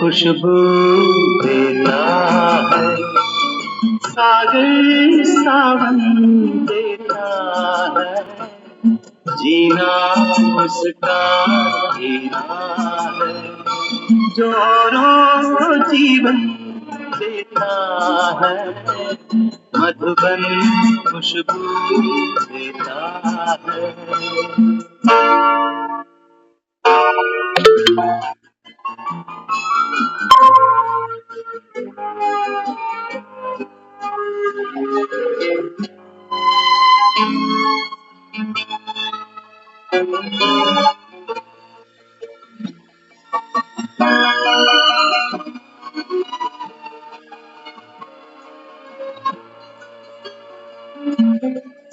खुशबू देता है, सागर सावन देता है, जीना उसका जीना है, जो औरों को जीवन देता है, मधुबन खुशबू देता है।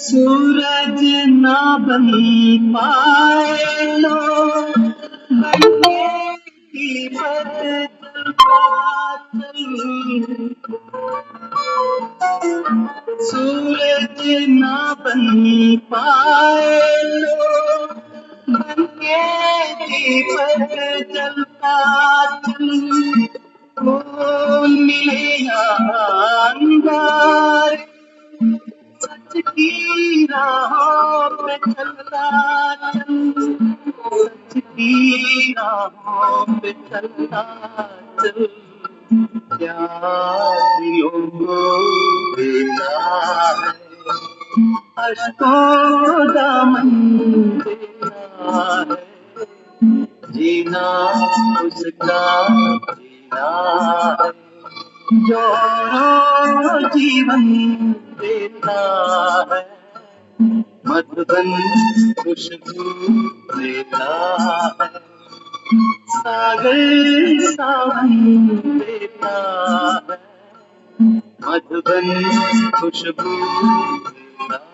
सूरज ना बन पाए लो बनने की सूरज ना बन पाए लो बनने दीपक जलता फूल मिले या अंगार, सच की राहों पे चलता चल, सच की राहों पे चलता चल, प्यार दिलों को देता है, अश्कों को दामन देता है, जीना उसका जीना है, जो औरों को जीवन देता है, मधुबन खुशबू देता है, सागर सावन देता है, मधुबन खुशबू देता है।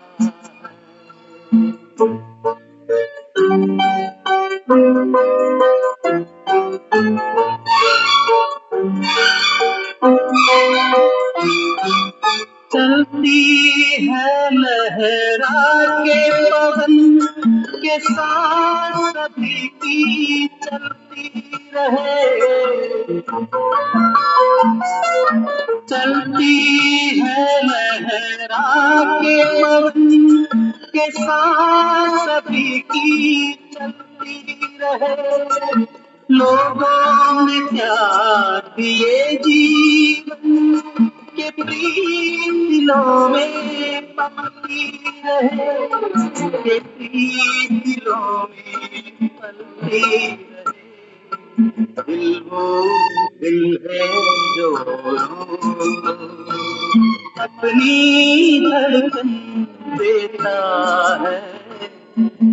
चलती है लहरा के पवन के साथ सभी की चलती रहे, चलती है लहरा के पवन के साथ सभी की चलती रहे, लोगों ने प्यार दिए जीवन के प्रीत दिलों में पलती रहे, के प्रीत दिलों में पलती रहे, दिल वो दिल है जो अपनी धड़कन देता है,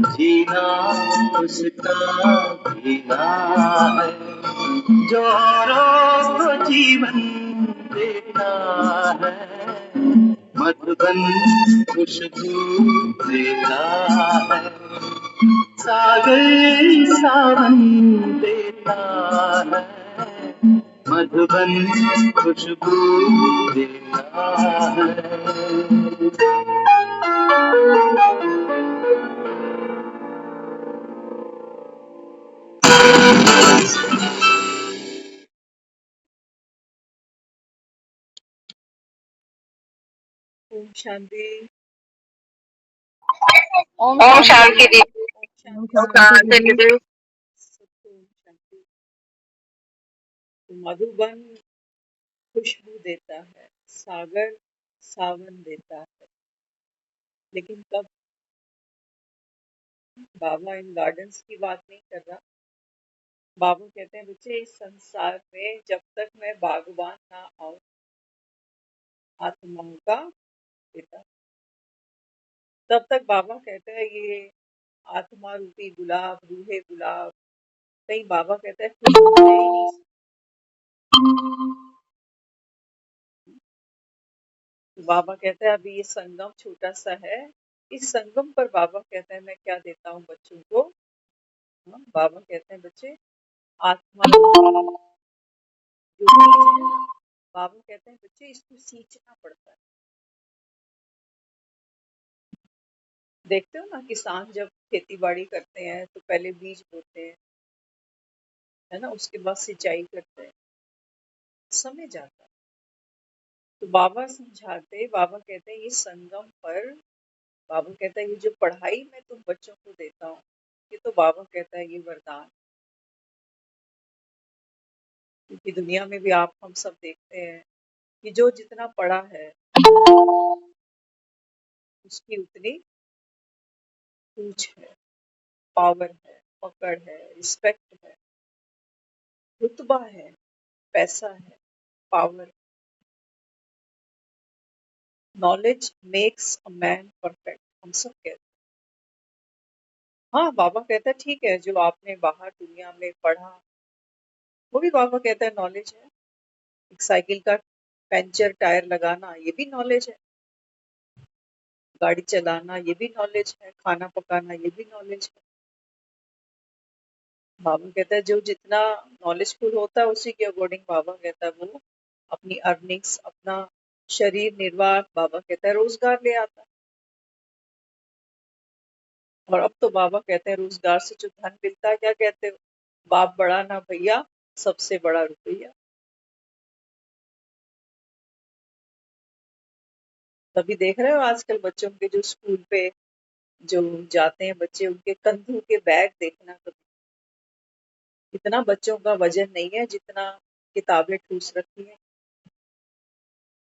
जीना उसका जीना है, जो औरों को जीवन देता है, मधुबन खुशबू देता है, सागर सावन देता है, मधुबन खुशबू देता है। ओम शांति। ओम शांति दीदी। ओम शांति दीदी। ओम शांति। तो मधुबन खुशबू देता है, सागर सावन देता है, लेकिन कब? बाबा इन गार्डन्स की बात नहीं कर रहा। बाबा कहते हैं बच्चे इस संसार में जब तक मैं बागबान ना आऊं आत्माओं का पिता, तब तक बाबा कहते हैं ये आत्मा रूपी गुलाब, रूहे गुलाब, कहीं बाबा कहते हैं खुशबू दे ही नहीं। तो बाबा कहते हैं अभी ये संगम छोटा सा है, इस संगम पर बाबा कहते हैं मैं क्या देता हूँ बच्चों को। बाबा कहते हैं बच्चे आत्मा जो बीज है ना, बाबा कहते हैं बच्चे इसको सींचना पड़ता है। देखते हो ना किसान जब खेती बाड़ी करते हैं तो पहले बीज बोते हैं, है ना, उसके बाद सिंचाई करते हैं, समय जाता है। तो बाबा समझाते, बाबा कहते हैं ये संगम पर, बाबा कहता है ये जो पढ़ाई मैं तुम बच्चों को देता हूँ, ये तो बाबा कहता है ये वरदान। क्योंकि दुनिया में भी आप हम सब देखते हैं कि जो जितना पढ़ा है उसकी उतनी पूछ है, पावर है, पकड़ है, रिस्पेक्ट है, रुतबा है, पैसा है, power. Knowledge makes a man perfect, हम सब कहते हैं। हाँ, बाबा कहता है ठीक है, जो आपने बाहर दुनिया में पढ़ा वो भी बाबा कहता है नॉलेज है। एक साइकिल का पंचर टायर लगाना ये भी नॉलेज है, गाड़ी चलाना ये भी नॉलेज है, खाना पकाना ये भी नॉलेज है। बाबा कहता है जो जितना नॉलेजफुल होता है उसी के अकॉर्डिंग बाबा कहता है वो अपनी अर्निंग्स, अपना शरीर निर्वाह, बाबा कहता है रोजगार ले आता है। और अब तो बाबा कहते हैं रोजगार से जो धन मिलता है, क्या कहते हो, बाप बड़ा ना भैया, सबसे बड़ा रुपया। तभी देख रहे हो आजकल बच्चों के जो स्कूल पे जो जाते हैं बच्चे, उनके कंधों के बैग देखना, कभी इतना बच्चों का वजन नहीं है जितना किताबें ठूस रखी हैं।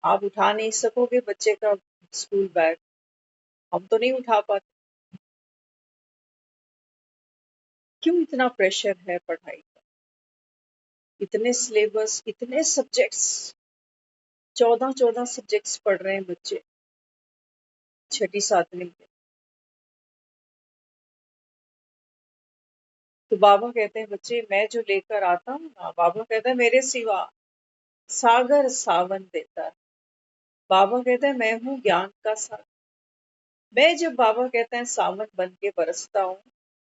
आप उठा नहीं सकोगे बच्चे का स्कूल बैग, हम तो नहीं उठा पाते। क्यों इतना प्रेशर है पढ़ाई का, इतने सिलेबस, इतने सब्जेक्ट्स, 14 सब्जेक्ट्स पढ़ रहे हैं बच्चे छठी सातवीं के। तो बाबा कहते हैं बच्चे मैं जो लेकर आता हूँ ना, बाबा कहता है मेरे सिवा सागर सावन देता है। बाबा कहते हैं मैं हूँ ज्ञान का सागर। मैं जब, बाबा कहता है, सावन बन के बरसता हूँ,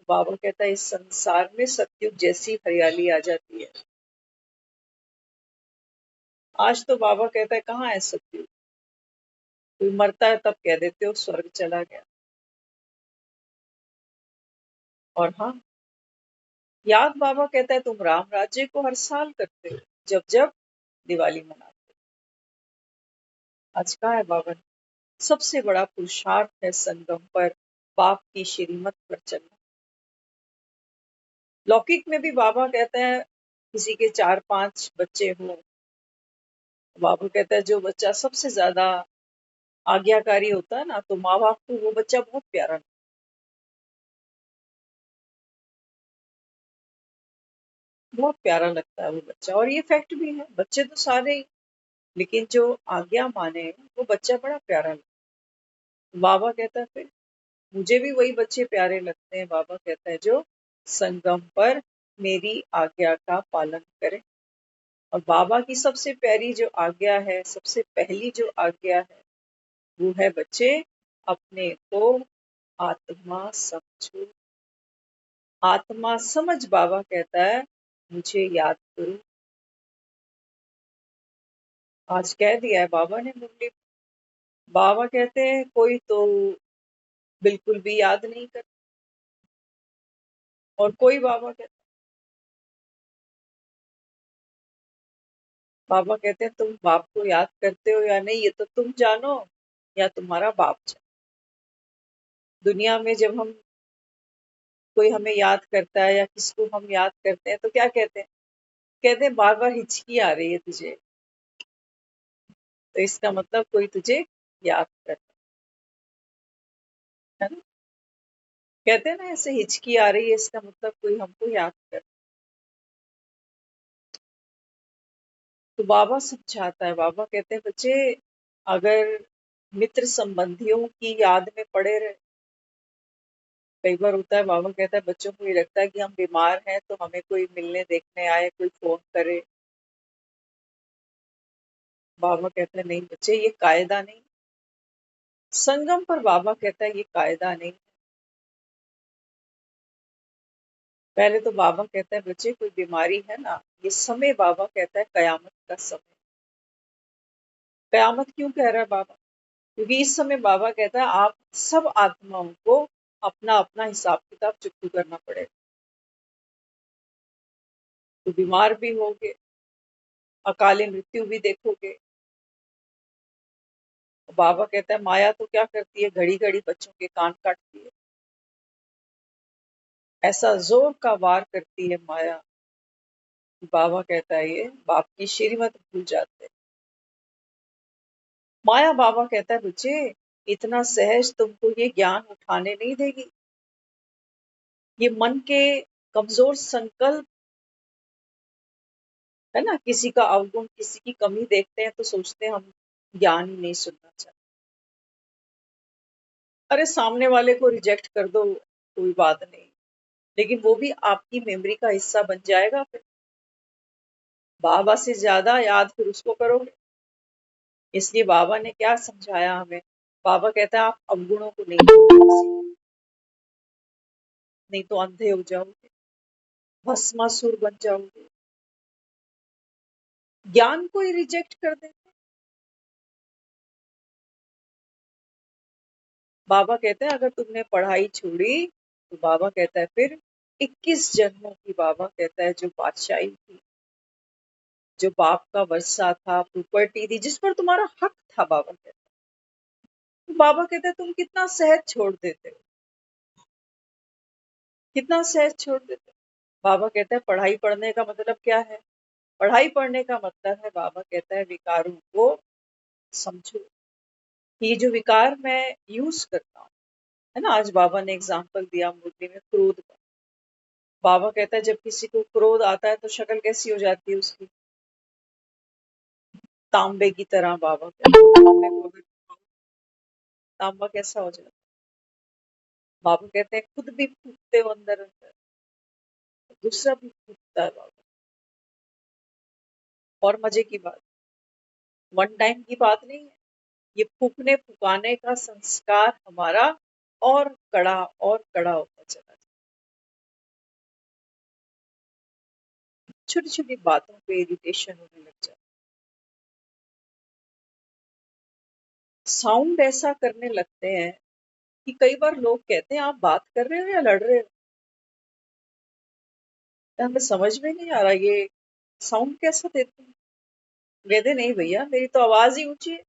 बाबा कहता है इस संसार में सतयुग जैसी हरियाली आ जाती है। आज तो बाबा कहता है कहाँ है सतयुग, कोई मरता है तब कह देते हो स्वर्ग चला गया। और हाँ, याद बाबा कहता है तुम राम राज्य को हर साल करते हो, जब जब दिवाली मनाते हो। आज कहाँ है बाबा ने? सबसे बड़ा पुरुषार्थ है संगम पर बाप की श्रीमत पर चलना। लौकिक में भी बाबा कहते हैं किसी के 4-5 बच्चे हों, बाबा कहता है जो बच्चा सबसे ज्यादा आज्ञाकारी होता है ना, तो माँ बाप को वो बच्चा बहुत प्यारा, बहुत प्यारा लगता है वो बच्चा। और ये फैक्ट भी है, बच्चे तो सारे ही, लेकिन जो आज्ञा माने वो बच्चा बड़ा प्यारा लगता है। बाबा कहता है फिर मुझे भी वही बच्चे प्यारे लगते हैं, बाबा कहता है जो संगम पर मेरी आज्ञा का पालन करे। और बाबा की सबसे प्यारी जो आज्ञा है, सबसे पहली जो आज्ञा है, वो है बच्चे अपने को आत्मा समझो। आत्मा समझ, बाबा कहता है मुझे याद करो। आज कह दिया है बाबा ने मुरली। बाबा कहते हैं कोई तो बिल्कुल भी याद नहीं कर, और कोई, बाबा कहते, बाबा कहते हैं तुम बाप को याद करते हो या नहीं ये तो तुम जानो या तुम्हारा बाप जाने। दुनिया में जब हम, कोई हमें याद करता है या किसको हम याद करते हैं तो क्या कहते हैं, कहते हैं बार बार हिचकी आ रही है तुझे, तो इसका मतलब कोई तुझे याद करता है ना। कहते हैं ना ऐसे हिचकी आ रही है, इसका मतलब कोई हमको याद कर। तो बाबा समझाता है, बाबा कहते हैं बच्चे अगर मित्र संबंधियों की याद में पड़े रहे, कई बार होता है, बाबा कहता है बच्चों को ये लगता है कि हम बीमार हैं तो हमें कोई मिलने देखने आए, कोई फोन करे। बाबा कहता है नहीं बच्चे ये कायदा नहीं। संगम पर बाबा कहता है ये कायदा नहीं। पहले तो बाबा कहता है बच्चे कोई बीमारी है ना, ये समय बाबा कहता है कयामत का समय। कयामत क्यों कह रहा है बाबा, क्योंकि इस समय बाबा कहता है आप सब आत्माओं को अपना अपना हिसाब किताब चुकता करना पड़ेगा। तो बीमार भी होंगे, अकाले मृत्यु भी देखोगे। बाबा कहता है माया तो क्या करती है, घड़ी घड़ी बच्चों के कान काटती है। ऐसा जोर का वार करती है माया। बाबा कहता है ये बाप की श्रीमत भूल जाते हैं। माया बाबा कहता है बच्चे इतना सहज तुमको ये ज्ञान उठाने नहीं देगी। ये मन के कमजोर संकल्प है ना, किसी का अवगुण किसी की कमी देखते हैं तो सोचते हैं हम ज्ञान ही नहीं सुनना चाहते। अरे सामने वाले को रिजेक्ट कर दो कोई बात नहीं, लेकिन वो भी आपकी मेमोरी का हिस्सा बन जाएगा। फिर बाबा से ज्यादा याद फिर उसको करोगे। इसलिए बाबा ने क्या समझाया हमें, बाबा कहता है आप अवगुणों को नहीं देखो, नहीं तो अंधे हो जाओगे, भस्मासुर बन जाओगे। ज्ञान को ही रिजेक्ट कर देते। बाबा कहते हैं अगर तुमने पढ़ाई छोड़ी तो बाबा कहता है फिर 21 जन्मों की, बाबा कहता है जो बादशाही थी, जो बाप का वर्षा था, प्रॉपर्टी थी, जिस पर तुम्हारा हक था, बाबा कहता है, तो बाबा कहते हैं तुम कितना सहज छोड़ देते हो, कितना सहज छोड़ देते हो। बाबा कहता है पढ़ाई पढ़ने का मतलब क्या है, पढ़ाई पढ़ने का मतलब है, बाबा कहता है विकारों को समझो। ये जो विकार मैं यूज करता हूँ, है ना, आज बाबा ने एग्जाम्पल दिया मुरली में क्रोध का। बाबा कहता है जब किसी को क्रोध आता है तो शक्ल कैसी हो जाती है उसकी, तांबे की तरह। बाबा कहता है तांबे को अगर तांबा कैसा हो जाता है, बाबा कहते हैं खुद भी फूकते हो अंदर अंदर, दूसरा भी फूकता है बाबा। और मजे की बात, वन टाइम की बात नहीं है, ये फूकने फुकाने का संस्कार हमारा और कड़ा होता चला जाता। छोटी छोटी बातों पे इरिटेशन होने लग जाता, साउंड ऐसा करने लगते हैं कि कई बार लोग कहते हैं आप बात कर रहे हो या लड़ रहे हो। तो हमें समझ में नहीं आ रहा ये साउंड कैसा देते हैं। कहते नहीं भैया मेरी तो आवाज ही ऊंची है।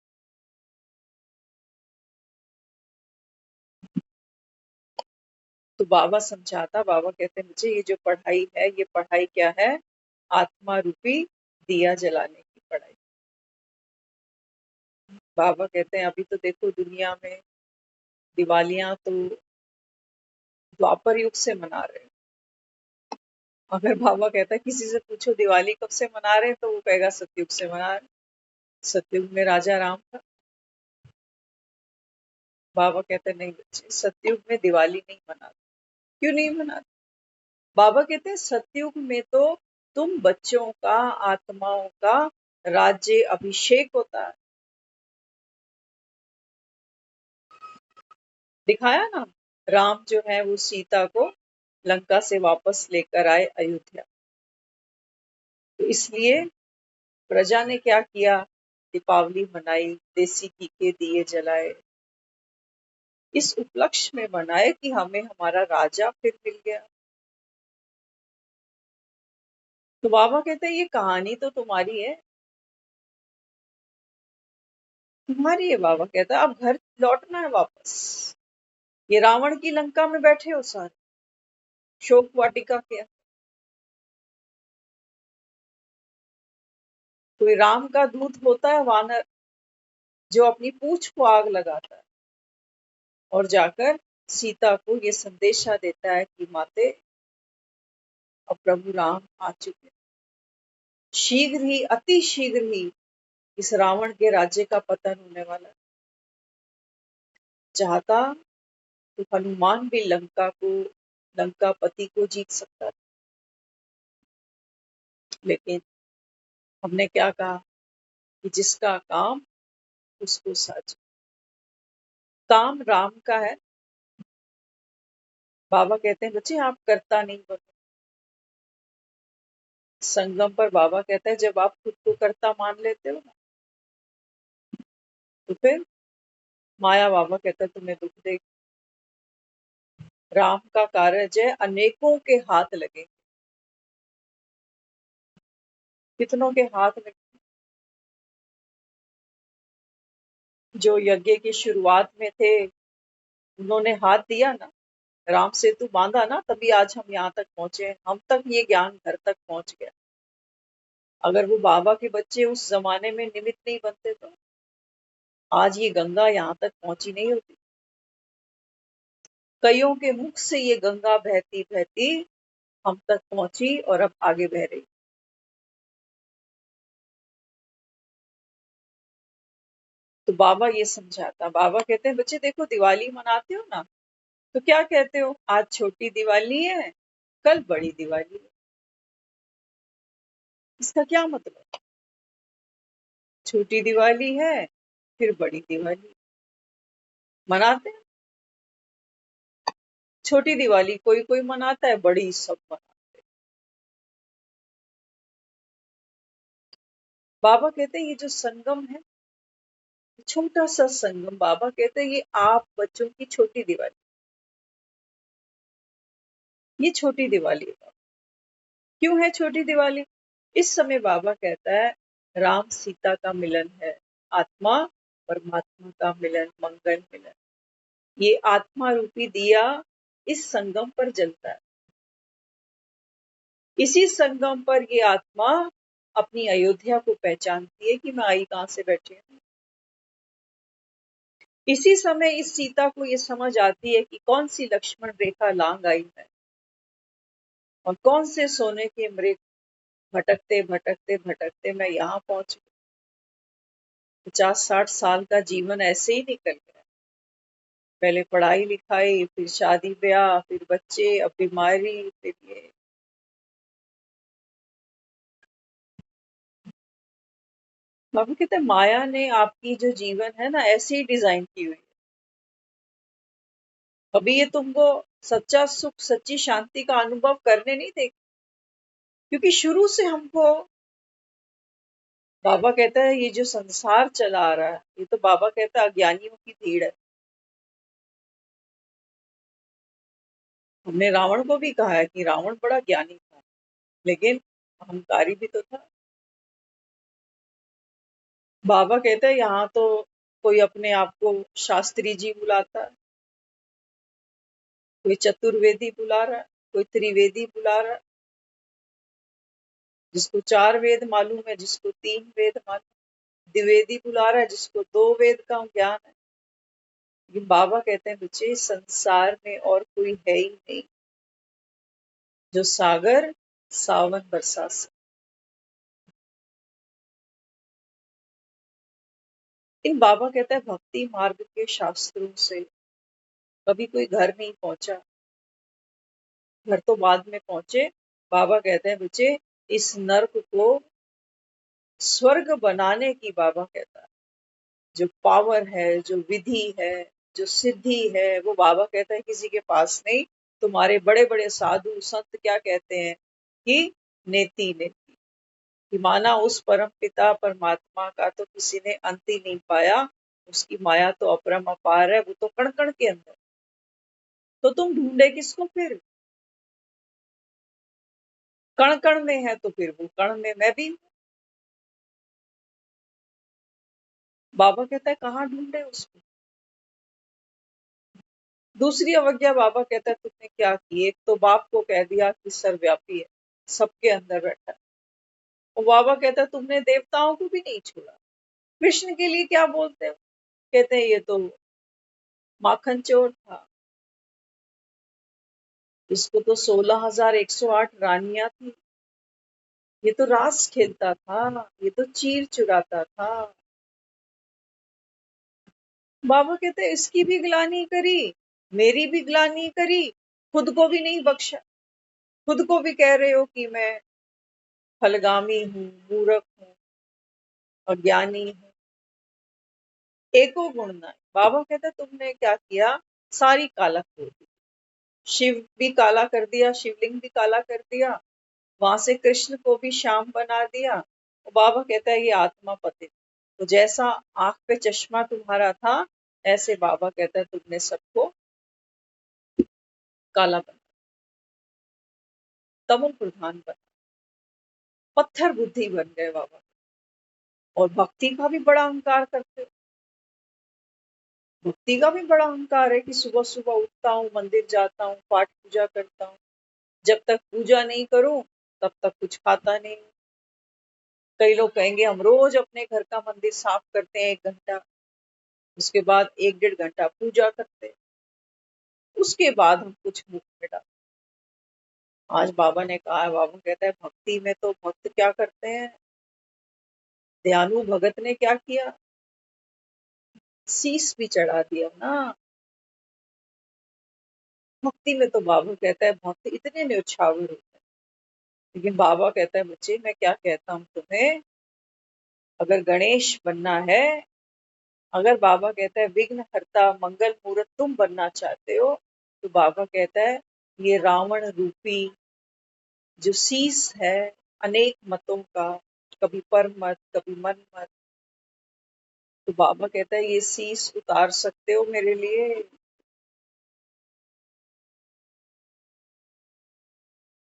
तो बाबा समझाता, बाबा कहते हैं मुझे ये जो पढ़ाई है, ये पढ़ाई क्या है, आत्मा रूपी दिया जलाने की पढ़ाई। बाबा कहते हैं अभी तो देखो दुनिया में दिवालियां तो द्वापर युग से मना रहे हैं। अगर बाबा कहता है किसी से पूछो दिवाली कब से मना रहे हैं तो वो कहेगा सतयुग से मना रहे हैं। सतयुग में राजा राम था। बाबा कहते हैं नहीं बच्चे, सतयुग में दिवाली नहीं मनाते। क्यों नहीं मनाते? बाबा कहते हैं सतयुग में तो तुम बच्चों का, आत्माओं का राज्य अभिषेक होता है। दिखाया ना, राम जो है वो सीता को लंका से वापस लेकर आए अयोध्या। तो इसलिए प्रजा ने क्या किया, दीपावली मनाई, देसी घी के दिए जलाए, इस उपलक्ष्य में मनाए कि हमें हमारा राजा फिर मिल गया। तो बाबा कहते हैं ये कहानी तो तुम्हारी है, तुम्हारी है। बाबा कहता है अब घर लौटना है वापस। ये रावण की लंका में बैठे हो सारे, शोक वाटिका के। कोई राम का दूत होता है वानर, जो अपनी पूंछ को आग लगाता है और जाकर सीता को ये संदेशा देता है कि माते अब प्रभु राम आ चुके हैं। शीघ्र ही, अति शीघ्र ही इस रावण के राज्य का पतन होने वाला है। चाहता तो हनुमान भी लंकापति को जीत सकता था, लेकिन हमने क्या कहा कि जिसका काम उसको साझ। काम राम का है। बाबा कहते हैं बच्चे आप कर्ता नहीं बनो। संगम पर बाबा कहता है जब आप खुद को कर्ता मान लेते हो ना, तो फिर माया, बाबा कहता है तुम्हें दुख दे। राम का कार्य है अनेकों के हाथ लगे, कितनों के हाथ लगे। जो यज्ञ की शुरुआत में थे, उन्होंने हाथ दिया ना, राम सेतु बांधा ना, तभी आज हम यहाँ तक पहुंचे हैं। हम तक ये ज्ञान घर तक पहुंच गया। अगर वो बाबा के बच्चे उस जमाने में निमित्त नहीं बनते तो आज ये गंगा यहाँ तक पहुंची नहीं होती। कईयों के मुख से ये गंगा बहती बहती हम तक पहुंची और अब आगे बह रही। तो बाबा ये समझाता, बाबा कहते हैं बच्चे देखो, दिवाली मनाते हो ना, तो क्या कहते हो, आज छोटी दिवाली है, कल बड़ी दिवाली है। इसका क्या मतलब? छोटी दिवाली है, फिर बड़ी दिवाली मनाते हैं। छोटी दिवाली कोई कोई मनाता है, बड़ी सब मनाते हैं। बाबा कहते हैं ये जो संगम है, छोटा सा संगम, बाबा कहते हैं ये आप बच्चों की छोटी दिवाली, ये छोटी दिवाली है। क्यों है छोटी दिवाली? इस समय बाबा कहता है राम सीता का मिलन है, आत्मा परमात्मा का मिलन, मंगल मिलन। ये आत्मा रूपी दिया इस संगम पर जलता है। इसी संगम पर ये आत्मा अपनी अयोध्या को पहचानती है कि मैं आई कहां से बैठी हूँ। इसी समय इस सीता को ये समझ आती है कि कौन सी लक्ष्मण रेखा लांग आई है और कौन से सोने के मृग भटकते भटकते भटकते मैं यहाँ पहुंच गई। 50-60 साल का जीवन ऐसे ही निकल गया। पहले पढ़ाई लिखाई, फिर शादी ब्याह, फिर बच्चे, अब बीमारी, फिर ये। बाबू कहते हैं माया ने आपकी जो जीवन है ना ऐसे ही डिजाइन की हुई है। कभी ये तुमको सच्चा सुख, सच्ची शांति का अनुभव करने नहीं देगी, क्योंकि शुरू से हमको बाबा कहता है ये जो संसार चला आ रहा है, ये तो बाबा कहता है अज्ञानियों की भीड़ है। हमने रावण को भी कहा है कि रावण बड़ा ज्ञानी था, लेकिन अहंकारी भी तो था। बाबा कहते हैं यहाँ तो कोई अपने आप को शास्त्री जी बुलाता है, कोई चतुर्वेदी बुला रहा है, कोई त्रिवेदी बुला रहा है, जिसको 4 वेद मालूम है, जिसको 3 वेद मालूम, द्विवेदी बुला रहा है, जिसको 2 वेद का ज्ञान है। लेकिन बाबा कहते हैं बच्चे संसार में और कोई है ही नहीं जो सागर सावन बरसा सके। इन बाबा कहता है भक्ति मार्ग के शास्त्रों से कभी कोई घर नहीं पहुंचा, घर तो बाद में पहुंचे। बाबा कहते हैं बच्चे इस नर्क को स्वर्ग बनाने की, बाबा कहता है जो पावर है, जो विधि है, जो सिद्धि है, वो बाबा कहता है किसी के पास नहीं। तुम्हारे बड़े बड़े साधु संत क्या कहते हैं कि नेति नेति, कि माना उस परम पिता परमात्मा का तो किसी ने अंत ही नहीं पाया। उसकी माया तो अपरम अपार है, वो तो कण कण के अंदर। तो तुम ढूंढे किसको फिर? कण कण में है तो फिर वो कण में मैं भी हूँ। बाबा कहता है कहाँ ढूंढे उसको? दूसरी अवज्ञा बाबा कहता है तुमने क्या की, एक तो बाप को कह दिया कि सर्वव्यापी है, सबके अंदर बैठा है। और बाबा कहता है तुमने देवताओं को भी नहीं छोड़ा। कृष्ण के लिए क्या बोलते हो? कहते हैं ये तो माखन चोर था, इसको तो 16,108 रानियां थी, ये तो रास खेलता था, ये तो चीर चुराता था। बाबा कहते हैं इसकी भी ग्लानी करी, मेरी भी ग्लानी करी, खुद को भी नहीं बख्शा। खुद को भी कह रहे हो कि मैं फलगामी हूँ, मूर्ख हूँ, अज्ञानी हूँ, एको गुण नहीं। बाबा कहते तुमने क्या किया, सारी काला कर दी। शिव भी काला कर दिया, शिवलिंग भी काला कर दिया, वहां से कृष्ण को भी श्याम बना दिया। और बाबा कहता है ये आत्मा पतित। तो जैसा आंख पे चश्मा तुम्हारा था, ऐसे बाबा कहता है तुमने सबको काला बना, तमो प्रधान बना, पत्थर बुद्धि बन गए बाबा। और भक्ति का भी बड़ा अहंकार करते हो। भक्ति का भी बड़ा अहंकार है कि सुबह सुबह उठता हूँ, मंदिर जाता हूँ, पाठ पूजा करता हूँ। जब तक पूजा नहीं करूं तब तक कुछ खाता नहीं। कई लोग कहेंगे हम रोज अपने घर का मंदिर साफ करते हैं 1 घंटा, उसके बाद 1 डेढ़ घंटा पूजा करते हैं, उसके बाद हम कुछ मुंह में डालते हैं। आज बाबा ने कहा है, बाबा कहता है भक्ति में तो भक्त क्या करते हैं, दयालु भगत ने क्या किया, शीश भी चढ़ा दिया ना। भक्ति में तो बाबा कहता है भक्त इतने न्यौछावर होते हैं। लेकिन बाबा कहता है बच्चे मैं क्या कहता हूँ तुम्हें, अगर गणेश बनना है, अगर बाबा कहता है विघ्न हरता मंगल मूरत तुम बनना चाहते हो, तो बाबा कहता है ये रावण रूपी जो शीस है अनेक मतों का, कभी पर मत कभी मन मत, तो बाबा कहता है ये शीस उतार सकते हो मेरे लिए,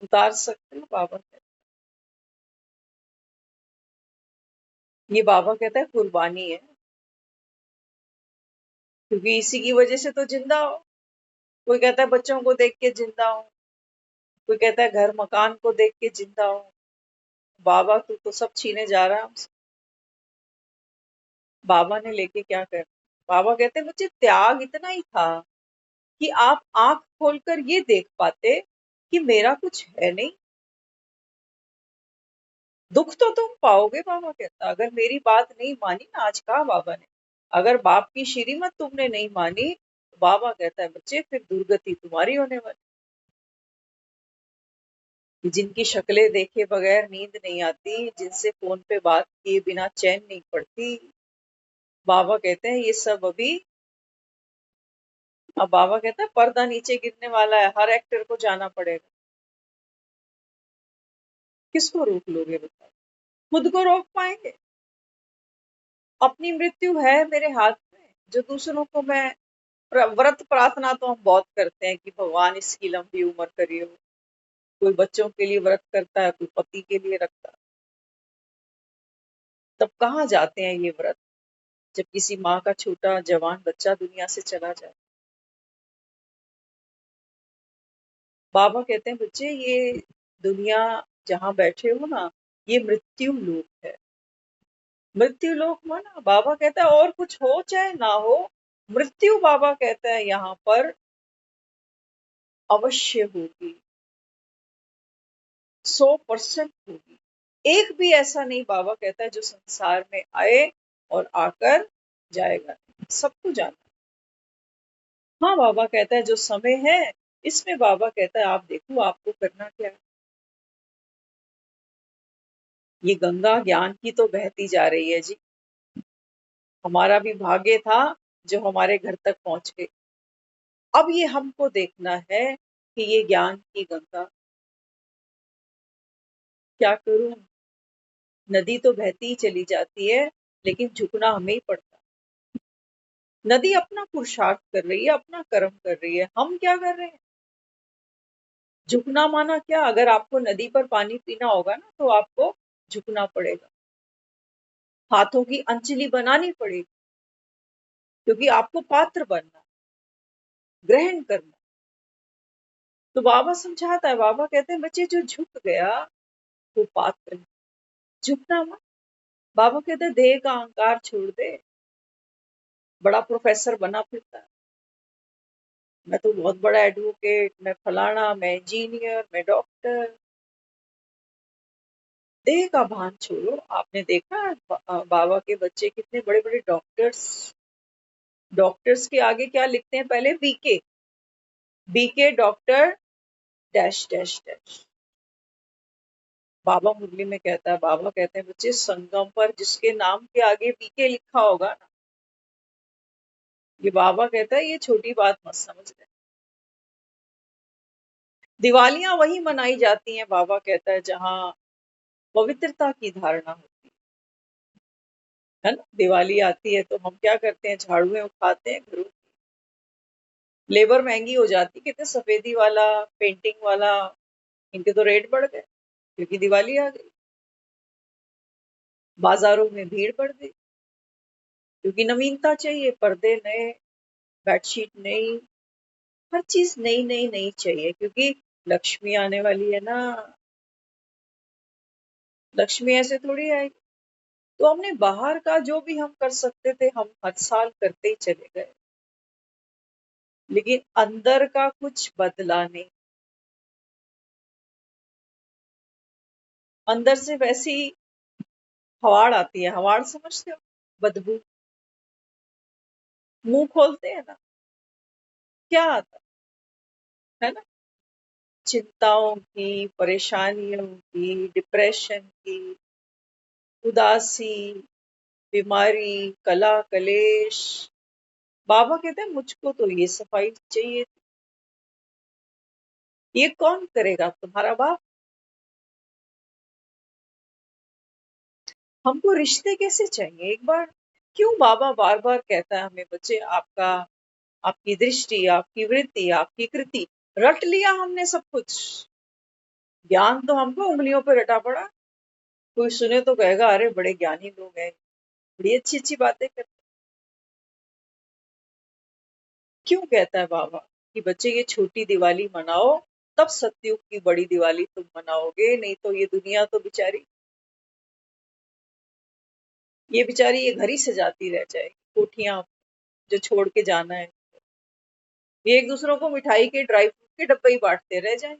उतार सकते हो बाबा कहता है। ये बाबा कहता है कुर्बानी है, क्योंकि इसी की वजह से तो जिंदा हो। कोई कहता है बच्चों को देख के जिंदा हो, कोई कहता है घर मकान को देख के जिंदा हो। बाबा तू तो सब छीने जा रहा है हमसे। बाबा ने लेके क्या कर, बाबा कहते मुझे त्याग इतना ही था कि आप आंख खोलकर ये देख पाते कि मेरा कुछ है नहीं। दुख तो तुम पाओगे, बाबा कहता, अगर मेरी बात नहीं मानी ना। आज कहा बाबा ने, अगर बाप की श्रीमत तुमने नहीं मानी, तो बाबा कहता है बच्चे फिर दुर्गति तुम्हारी होने वाली। जिनकी शक्लें देखे बगैर नींद नहीं आती, जिनसे फोन पे बात किए बिना चैन नहीं पड़ती, बाबा कहते हैं ये सब अभी। अब बाबा कहता है पर्दा नीचे गिरने वाला है, हर एक्टर को जाना पड़ेगा। किसको रोक लोगे बताओ, खुद को रोक पाएंगे? अपनी मृत्यु है मेरे हाथ में। जो दूसरों को मैं व्रत प्रार्थना तो हम बहुत करते हैं कि भगवान इसकी लंबी उम्र करिए। कोई बच्चों के लिए व्रत करता है, कोई पति के लिए रखता है। तब कहाँ जाते हैं ये व्रत, जब किसी माँ का छोटा जवान बच्चा दुनिया से चला जाए। बाबा कहते हैं बच्चे ये दुनिया जहाँ बैठे हो ना, ये मृत्यु लोक है। मृत्यु लोक माना बाबा कहता है और कुछ हो चाहे ना हो, मृत्यु बाबा कहता है यहाँ पर अवश्य होगी, 100% होगी। एक भी ऐसा नहीं बाबा कहता है जो संसार में आए और आकर जाएगा, सबको जाना। हाँ बाबा कहता है जो समय है, इसमें बाबा कहता है आप देखो आपको करना क्या है। ये गंगा ज्ञान की तो बहती जा रही है जी। हमारा भी भाग्य था जो हमारे घर तक पहुंच गए। अब ये हमको देखना है कि ये ज्ञान की गंगा क्या करूं। नदी तो बहती ही चली जाती है, लेकिन झुकना हमें ही पड़ता है। नदी अपना पुरुषार्थ कर रही है, अपना कर्म कर रही है, हम क्या कर रहे हैं? झुकना माना क्या, अगर आपको नदी पर पानी पीना होगा ना तो आपको झुकना पड़ेगा, हाथों की अंजलि बनानी पड़ेगी, क्योंकि आपको पात्र बनना, ग्रहण करना। तो बाबा समझाता है, बाबा कहते हैं बच्चे जो झुक गया वो पात्र है। झुकना मत। बाबा कहते हैं देह का अहंकार छोड़ दे। बड़ा प्रोफेसर बना फिरता है, मैं तो बहुत बड़ा एडवोकेट, मैं फलाना, मैं इंजीनियर, मैं डॉक्टर। देह का भान छोड़ो। आपने देखा है बाबा के बच्चे कितने बड़े बड़े डॉक्टर्स, डॉक्टर्स के आगे क्या लिखते हैं पहले, BK, BK doctor dash dash dash. बाबा मुरली में कहता है, बाबा कहते हैं बच्चे संगम पर जिसके नाम के आगे बीके लिखा होगा ना, ये बाबा कहता है ये छोटी बात मत समझ ले। दिवालियां वही मनाई जाती हैं, बाबा कहता है जहाँ पवित्रता की धारणा होती है ना। दिवाली आती है तो हम क्या करते हैं, झाड़ुएं उठाते हैं घरों की। लेबर महंगी हो जाती, कहते सफेदी वाला, पेंटिंग वाला, इनके तो रेट बढ़ गए क्योंकि दिवाली आ गई। बाजारों में भीड़ बढ़ गई क्योंकि नवीनता चाहिए, पर्दे नए, बेडशीट नई, हर चीज नई नई नई चाहिए, क्योंकि लक्ष्मी आने वाली है ना। लक्ष्मी ऐसे थोड़ी आएगी। तो हमने बाहर का जो भी हम कर सकते थे हम हर साल करते ही चले गए, लेकिन अंदर का कुछ बदला नहीं। अंदर से वैसी हवाड़ आती है, हवाड़ समझते हो, बदबू। मुंह खोलते हैं ना, क्या आता है ना, चिंताओं की, परेशानियों की, डिप्रेशन की, उदासी, बीमारी, कला कलेश। बाबा कहते हैं मुझको तो ये सफाई चाहिए। ये कौन करेगा, तुम्हारा बाप। हमको रिश्ते कैसे चाहिए एक बार। क्यों बाबा बार बार कहता है हमें, बच्चे आपका, आपकी दृष्टि, आपकी वृत्ति, आपकी कृति, रट लिया हमने सब कुछ। ज्ञान तो हमको उंगलियों पर रटा पड़ा। कोई सुने तो कहेगा अरे बड़े ज्ञानी लोग हैं, बड़ी अच्छी अच्छी बातें करते। क्यों कहता है बाबा कि बच्चे ये छोटी दिवाली मनाओ, तब सतयुग की बड़ी दिवाली तुम मनाओगे, नहीं तो ये दुनिया तो बेचारी, ये बेचारी ये घर ही सजाती रह जाएगी, कोठियां जो छोड़ के जाना है। ये एक दूसरों को मिठाई के, ड्राई फ्रूट के डब्बे ही बांटते रह जाए।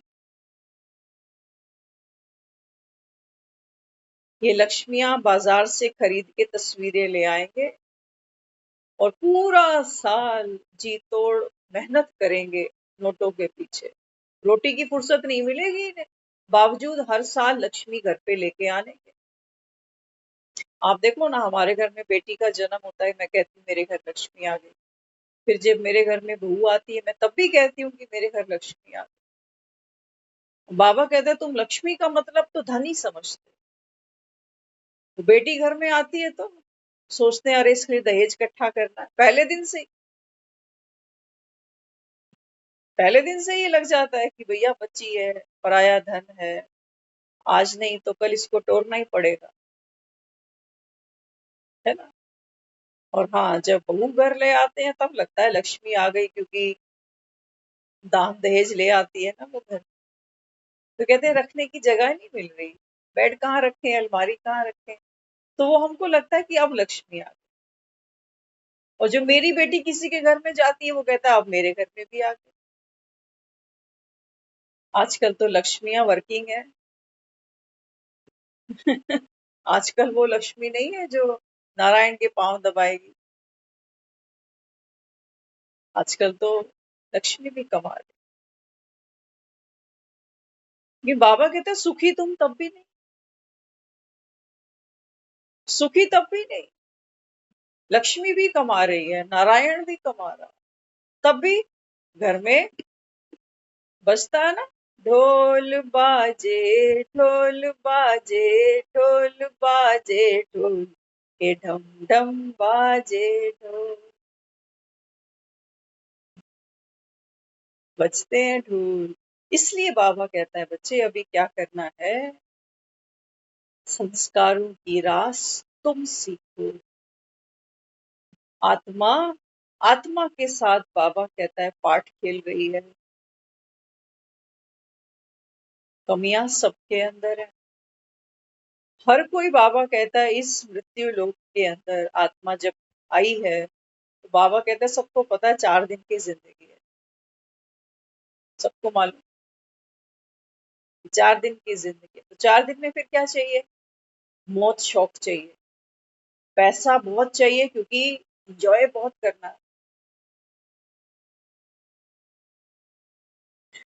ये लक्ष्मियां बाजार से खरीद के तस्वीरें ले आएंगे और पूरा साल जी तोड़ मेहनत करेंगे नोटों के पीछे। रोटी की फुर्सत नहीं मिलेगी इन्हें, बावजूद हर साल लक्ष्मी घर पे लेके आने के। आप देखो ना, हमारे घर में बेटी का जन्म होता है, मैं कहती हूँ मेरे घर लक्ष्मी आ गई। फिर जब मेरे घर में बहू आती है, मैं तब भी कहती हूँ कि मेरे घर लक्ष्मी आ गई। बाबा कहते हैं तुम लक्ष्मी का मतलब तो धन ही समझते हो। तो बेटी घर में आती है तो सोचते हैं अरे इसके लिए दहेज इकट्ठा करना है। पहले दिन से ये लग जाता है कि भैया बच्ची है, पराया धन है, आज नहीं तो कल इसको तोड़ना ही पड़ेगा, है ना। और हाँ, जब बहू घर ले आते हैं तब लगता है लक्ष्मी आ गई, क्योंकि दान दहेज ले आती है ना वो घर। तो कहते हैं रखने की जगह नहीं मिल रही, बेड कहाँ रखें, अलमारी कहाँ रखें। तो वो हमको लगता है कि अब लक्ष्मी आ गई। और जो मेरी बेटी किसी के घर में जाती है वो कहता है अब मेरे घर में भी आ गई। आजकल तो लक्ष्मियां वर्किंग है। आजकल वो लक्ष्मी नहीं है जो नारायण के पांव दबाएगी। आजकल तो लक्ष्मी भी कमा रही। ये बाबा कहते हैं सुखी तुम तब भी नहीं, सुखी तब भी नहीं। लक्ष्मी भी कमा रही है, नारायण भी कमा रहा है, तब भी घर में बजता है ना, ढोल बाजे, ढोल बाजे, ढोल बाजे, ढोल के ढम ढम बाजे ढोल। बजते हैं ढोल। इसलिए बाबा कहता है बच्चे अभी क्या करना है, संस्कारों की रास तुम सीखो। आत्मा, आत्मा के साथ बाबा कहता है पाठ खेल रही है। कमियां सबके अंदर है। हर कोई, बाबा कहता है इस मृत्यु लोक के अंदर आत्मा जब आई है तो बाबा कहता है सबको पता है 4 दिन की जिंदगी है। सबको मालूम 4 दिन की जिंदगी है। तो 4 दिन में फिर क्या चाहिए, मौत शौक चाहिए, पैसा बहुत चाहिए क्योंकि इंजॉय बहुत करना है,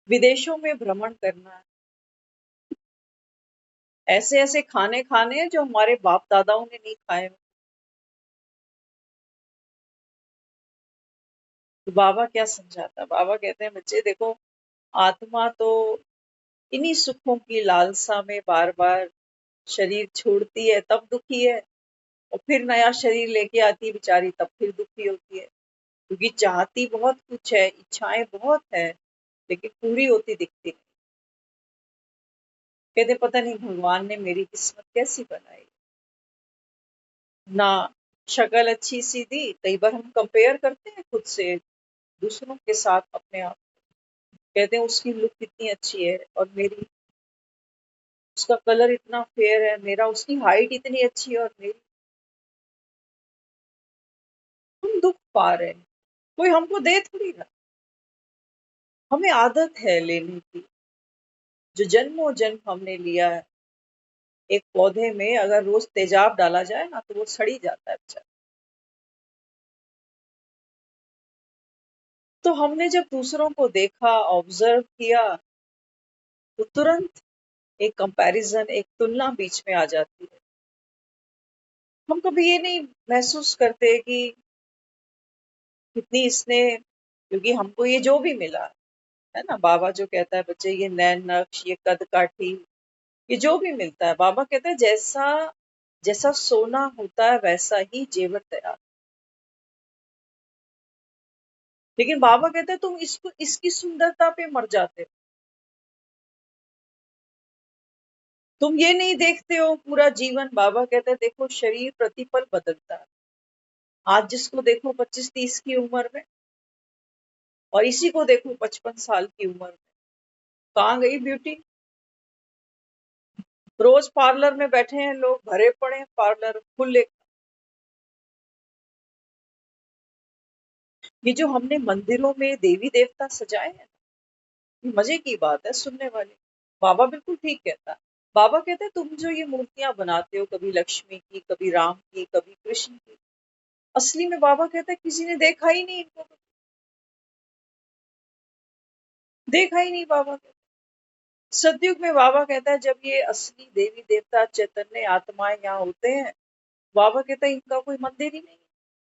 विदेशों में भ्रमण करना है, ऐसे ऐसे खाने खाने हैं जो हमारे बाप दादाओं ने नहीं खाए। तो बाबा क्या समझाता है, बाबा कहते हैं बच्चे देखो, आत्मा तो इन्हीं सुखों की लालसा में बार बार शरीर छोड़ती है तब दुखी है, और फिर नया शरीर लेके आती है बेचारी तब फिर दुखी होती है, क्योंकि चाहती बहुत कुछ है, इच्छाएं बहुत है, लेकिन पूरी होती दिखती नहीं। कहते पता नहीं भगवान ने मेरी किस्मत कैसी बनाई, ना शक्ल अच्छी सी दी। कई बार हम कंपेयर करते हैं खुद से, दूसरों के साथ अपने आप कहते हैं उसकी लुक कितनी अच्छी है और मेरी, उसका कलर इतना फेयर है, मेरा उसकी हाइट इतनी अच्छी है और मेरी, हम दुख पा रहे हैं, कोई हमको दे थोड़ी ना, हमें आदत है लेने की, जो जन्मों जन्म हमने लिया है। एक पौधे में अगर रोज तेजाब डाला जाए ना तो वो सड़ी जाता है बेचारा। तो हमने जब दूसरों को देखा, ऑब्जर्व किया, तो तुरंत एक कंपैरिजन, एक तुलना बीच में आ जाती है। हम कभी ये नहीं महसूस करते कि कितनी इसने, क्योंकि हमको ये जो भी मिला है ना, बाबा जो कहता है बच्चे ये नैन नक्श, ये कद काठी, ये जो भी मिलता है, बाबा कहता है जैसा जैसा सोना होता है वैसा ही जेवर तैयार। लेकिन बाबा कहते हैं तुम इसको, इसकी सुंदरता पे मर जाते हो, तुम ये नहीं देखते हो पूरा जीवन। बाबा कहते हैं देखो शरीर प्रतिपल बदलता है, आज जिसको देखो 25-30 की उम्र में और इसी को देखो 55 साल की उम्र में, कहाँ गई ब्यूटी। रोज पार्लर में बैठे हैं लोग, भरे पड़े हैं पार्लर खुले। ये जो हमने मंदिरों में देवी देवता सजाए हैं, ये मजे की बात है सुनने वाली। बाबा बिल्कुल ठीक कहता है। बाबा कहते हैं तुम जो ये मूर्तियां बनाते हो, कभी लक्ष्मी की, कभी राम की, कभी कृष्ण की, असली में बाबा कहता है किसी ने देखा ही नहीं इनको, देखा ही नहीं बाबा कहता। सतयुग में बाबा कहता है जब ये असली देवी देवता चैतन्य आत्माएं यहाँ होते हैं, बाबा कहता है इनका कोई मंदिर ही नहीं है,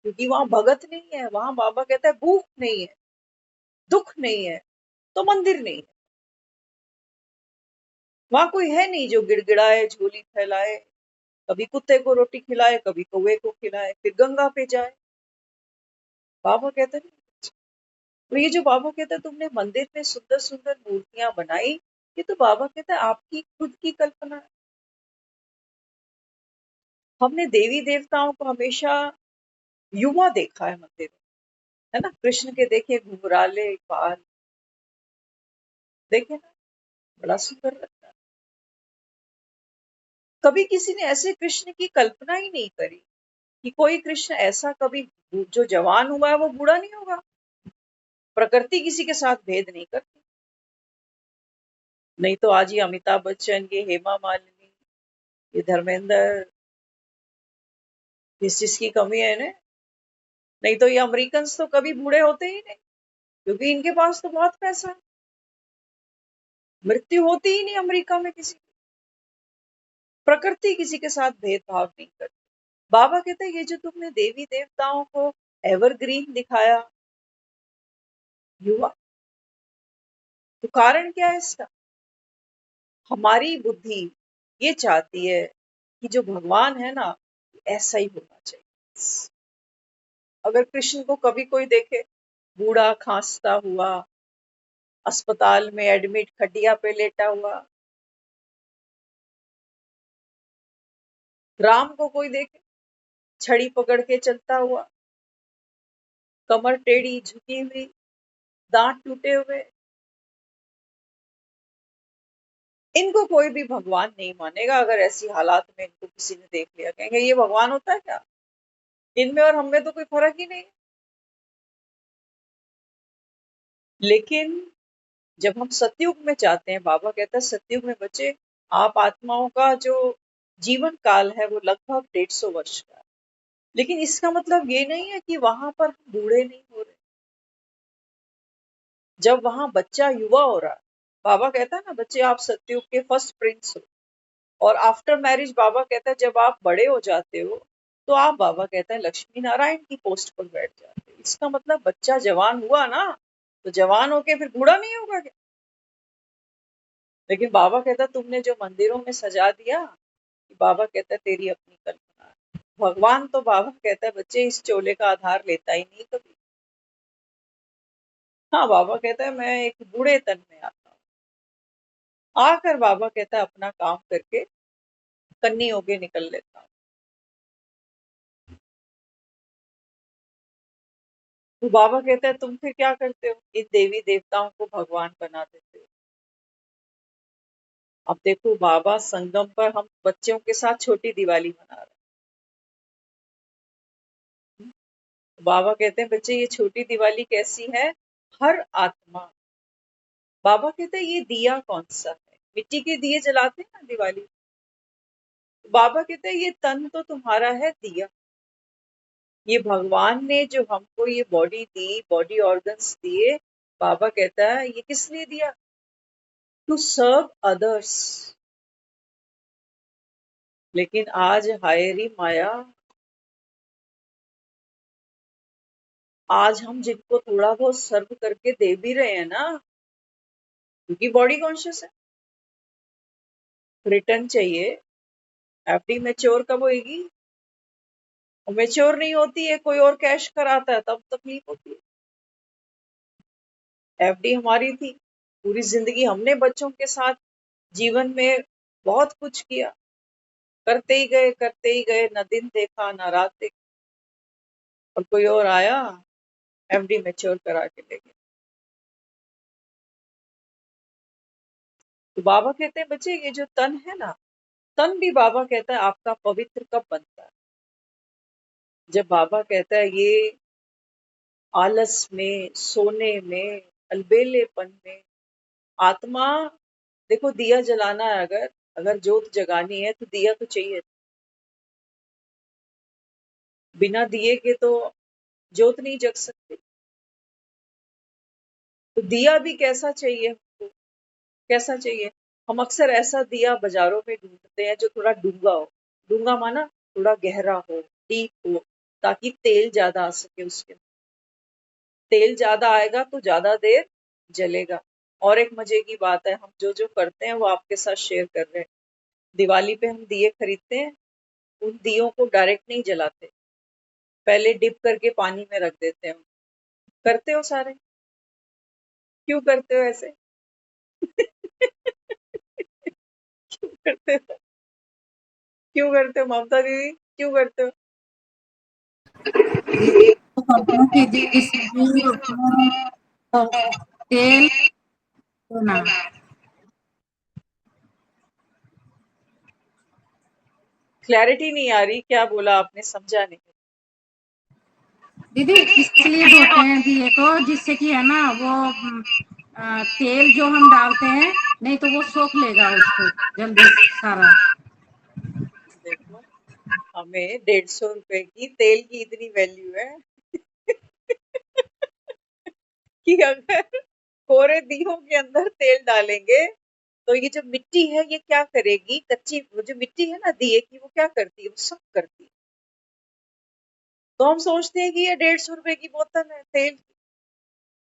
क्योंकि वहां भगत नहीं है, वहां बाबा कहता है भूख नहीं है, दुख नहीं है, तो मंदिर नहीं है। वहां कोई है नहीं जो गिड़गिड़ाए, झोली फैलाए, कभी कुत्ते को रोटी खिलाए, कभी कौवे को खिलाए, फिर गंगा पे जाए। बाबा कहते हैं तो ये जो बाबा कहता है तुमने मंदिर में सुंदर सुंदर मूर्तियां बनाई, ये तो बाबा कहता है आपकी खुद की कल्पना है। हमने देवी देवताओं को हमेशा युवा देखा है मंदिर में, है ना। कृष्ण के देखिए घुंघराले बाल, देखे ना, बड़ा सुंदर लगता है। कभी किसी ने ऐसे कृष्ण की कल्पना ही नहीं करी कि कोई कृष्ण ऐसा कभी, जो जवान हुआ है वो बूढ़ा नहीं होगा। प्रकृति किसी के साथ भेद नहीं करती। नहीं तो आज ये अमिताभ बच्चन, ये हेमा मालिनी, ये धर्मेंद्र, किस चीज की कमी है इन्हें। नहीं तो ये अमेरिकन तो कभी बूढ़े होते ही नहीं, क्योंकि इनके पास तो बहुत पैसा है, मृत्यु होती ही नहीं अमेरिका में किसी की। प्रकृति किसी के साथ भेदभाव नहीं करती। बाबा कहते हैं ये जो तुमने देवी देवताओं को एवरग्रीन दिखाया, युवा, तो कारण क्या है इसका। हमारी बुद्धि ये चाहती है कि जो भगवान है ना, ऐसा ही होना चाहिए। अगर कृष्ण को कभी कोई देखे बूढ़ा खांसता हुआ, अस्पताल में एडमिट, खटिया पे लेटा हुआ, राम को कोई देखे छड़ी पकड़ के चलता हुआ, कमर टेढ़ी झुकी हुई, दांत टूटे हुए, इनको कोई भी भगवान नहीं मानेगा। अगर ऐसी हालात में इनको किसी ने देख लिया, कहेंगे ये भगवान होता है क्या, इनमें और हमें तो कोई फर्क ही नहीं। लेकिन जब हम सतयुग में जाते हैं, बाबा कहता है सतयुग में बच्चे, आप आत्माओं का जो जीवन काल है वो लगभग 150 वर्ष का है। लेकिन इसका मतलब ये नहीं है कि वहां पर हम बूढ़े नहीं हो रहे। जब वहां बच्चा युवा हो रहा है, बाबा कहता है ना बच्चे आप सतयुग के फर्स्ट प्रिंस हो, और आफ्टर मैरिज बाबा कहता है जब आप बड़े हो जाते हो, तो आप, बाबा कहता है, लक्ष्मी नारायण की पोस्ट पर बैठ जाते हो। इसका मतलब बच्चा जवान हुआ ना, तो जवान होके फिर बूढ़ा नहीं होगा क्या। लेकिन बाबा कहता है तुमने जो मंदिरों में सजा दिया, बाबा कहता है तेरी अपनी कल्पना है। भगवान तो, बाबा कहता है बच्चे, इस चोले का आधार लेता ही नहीं कभी। हाँ, बाबा कहता है मैं एक बूढ़े तन में आता हूँ, आकर बाबा कहता है अपना काम करके कन्नी होके निकल लेता हूँ। तो बाबा कहता है तुम फिर क्या करते हो, इन देवी देवताओं को भगवान बना देते हो। अब देखो बाबा संगम पर हम बच्चों के साथ छोटी दिवाली मना रहे हैं। तो बाबा कहते हैं बच्चे ये छोटी दिवाली कैसी है, हर आत्मा, बाबा कहते हैं ये दिया कौन सा है, मिट्टी के दिए जलाते हैं ना दिवाली। तो बाबा कहते हैं ये तन तो तुम्हारा है दिया, ये भगवान ने जो हमको ये बॉडी दी, बॉडी ऑर्गन्स दिए, बाबा कहता है ये किस लिए दिया, टू सर्व अदर्स। लेकिन आज हायरी माया, आज हम जिनको थोड़ा बहुत सर्व करके दे भी रहे हैं ना, क्योंकि बॉडी कॉन्शियस है, रिटर्न चाहिए। एफडी मैच्योर कब होगी, मैच्योर नहीं होती है, कोई और कैश कराता है तब तकलीफ होती है। एफडी हमारी थी, पूरी जिंदगी हमने बच्चों के साथ जीवन में बहुत कुछ किया, करते ही गए, न दिन देखा न रात देखा, और कोई और आया एफडी मैच्योर करा के ले गया। तो बाबा कहते हैं बच्चे ये जो तन है ना, तन भी बाबा कहता है आपका पवित्र कब बनता है, जब बाबा कहता है ये आलस में, सोने में, अलबेलेपन में, आत्मा, देखो दिया जलाना है, अगर अगर जोत जगानी है तो दिया तो चाहिए, बिना दिए के तो जोत नहीं जग सकती। तो दिया भी कैसा चाहिए हमको, कैसा चाहिए, हम अक्सर ऐसा दिया बाजारों में ढूंढते हैं जो थोड़ा डूंगा हो, डूंगा माना थोड़ा गहरा हो, डीप हो, ताकि तेल ज्यादा आ सके उसके, तेल ज्यादा आएगा तो ज्यादा देर जलेगा। और एक मजे की बात है, हम जो जो करते हैं वो आपके साथ शेयर कर रहे हैं। दिवाली पे हम दिए खरीदते हैं, उन दियों को डायरेक्ट नहीं जलाते, पहले डिप करके पानी में रख देते हैं। करते हो सारे, क्यों करते हो ऐसे क्यों करते हो, क्यों करते हो ममता दीदी, क्यों करते हो? तो करते हैं कि जिससे दूर हो, तो तेल होना। क्लैरिटी नहीं आ रही, क्या बोला आपने, समझा नहीं। दीदी इसलिए धोते हैं दिए को, जिससे कि है ना वो तेल जो हम डालते हैं, नहीं तो वो सोख लेगा उसको जल्दी सारा। देखो हमें 150 रुपए की तेल की इतनी वैल्यू है कि अगर कोरे दियों के अंदर तेल डालेंगे तो ये जो मिट्टी है ये क्या करेगी, कच्ची वो जो मिट्टी है ना दिए की, वो क्या करती है, वो सब करती है। तो हम सोचते हैं कि ये 150 रुपए की बोतल है तेल की,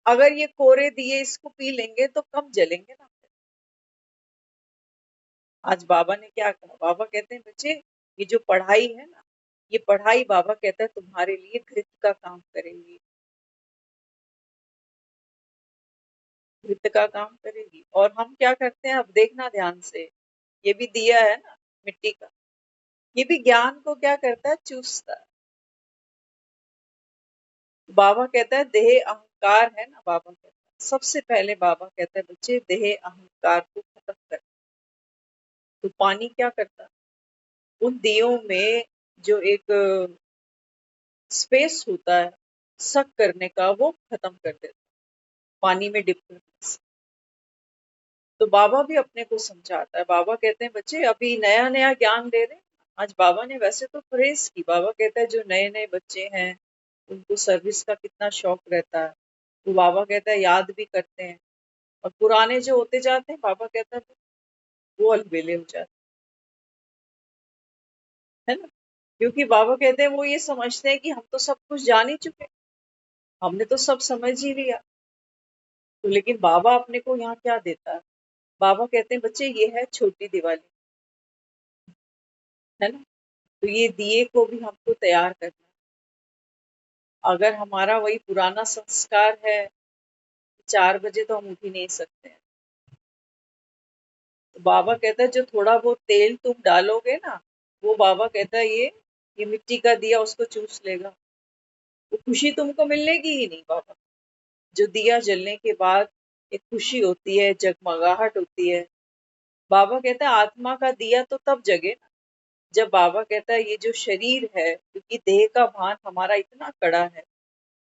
अगर ये कोरे दिए इसको पी लेंगे तो कम जलेंगे ना। आज बाबा ने क्या कहा, बाबा कहते हैं बच्चे ये जो पढ़ाई है ना, ये पढ़ाई बाबा कहता है तुम्हारे लिए घृत का काम करेगी, घृत का काम करेगी। और हम क्या करते हैं, अब देखना ध्यान से, ये भी दिया है ना मिट्टी का, ये भी ज्ञान को क्या करता है, चूसता है। बाबा कहता है देह अहंकार है ना, बाबा कहता है सबसे पहले, बाबा कहता है बच्चे देह अहंकार को खत्म कर। तो पानी क्या करता है, उन दियों में जो एक स्पेस होता है सक करने का, वो खत्म कर देता है पानी में डिप करने से। तो बाबा भी अपने को समझाता है, बाबा कहते हैं बच्चे अभी नया नया ज्ञान दे रहे हैं। आज बाबा ने वैसे तो प्रेस की, बाबा कहता है जो नए नए बच्चे हैं उनको सर्विस का कितना शौक रहता है, तो बाबा कहता है याद भी करते हैं। और पुराने जो होते जाते हैं, बाबा कहता है वो अलबेले हो जाते है ना, क्योंकि बाबा कहते हैं वो ये समझते हैं कि हम तो सब कुछ जान ही चुके, हमने तो सब समझ ही लिया। तो लेकिन बाबा अपने को यहाँ क्या देता है, बाबा कहते हैं बच्चे ये है छोटी दिवाली, है ना, तो ये दिए को भी हमको तैयार करना है। अगर हमारा वही पुराना संस्कार है, 4 बजे तो हम उठ ही नहीं सकते हैं। तो बाबा कहता है जो थोड़ा बहुत तेल तुम डालोगे ना, वो बाबा कहता है ये मिट्टी का दिया उसको चूस लेगा। वो खुशी तुमको मिलेगी ही नहीं बाबा। जो दिया जलने के बाद एक खुशी होती है, जगमगाहट होती है। बाबा कहता है आत्मा का दिया तो तब जगे ना, जब बाबा कहता है ये जो शरीर है, क्योंकि देह का भान हमारा इतना कड़ा है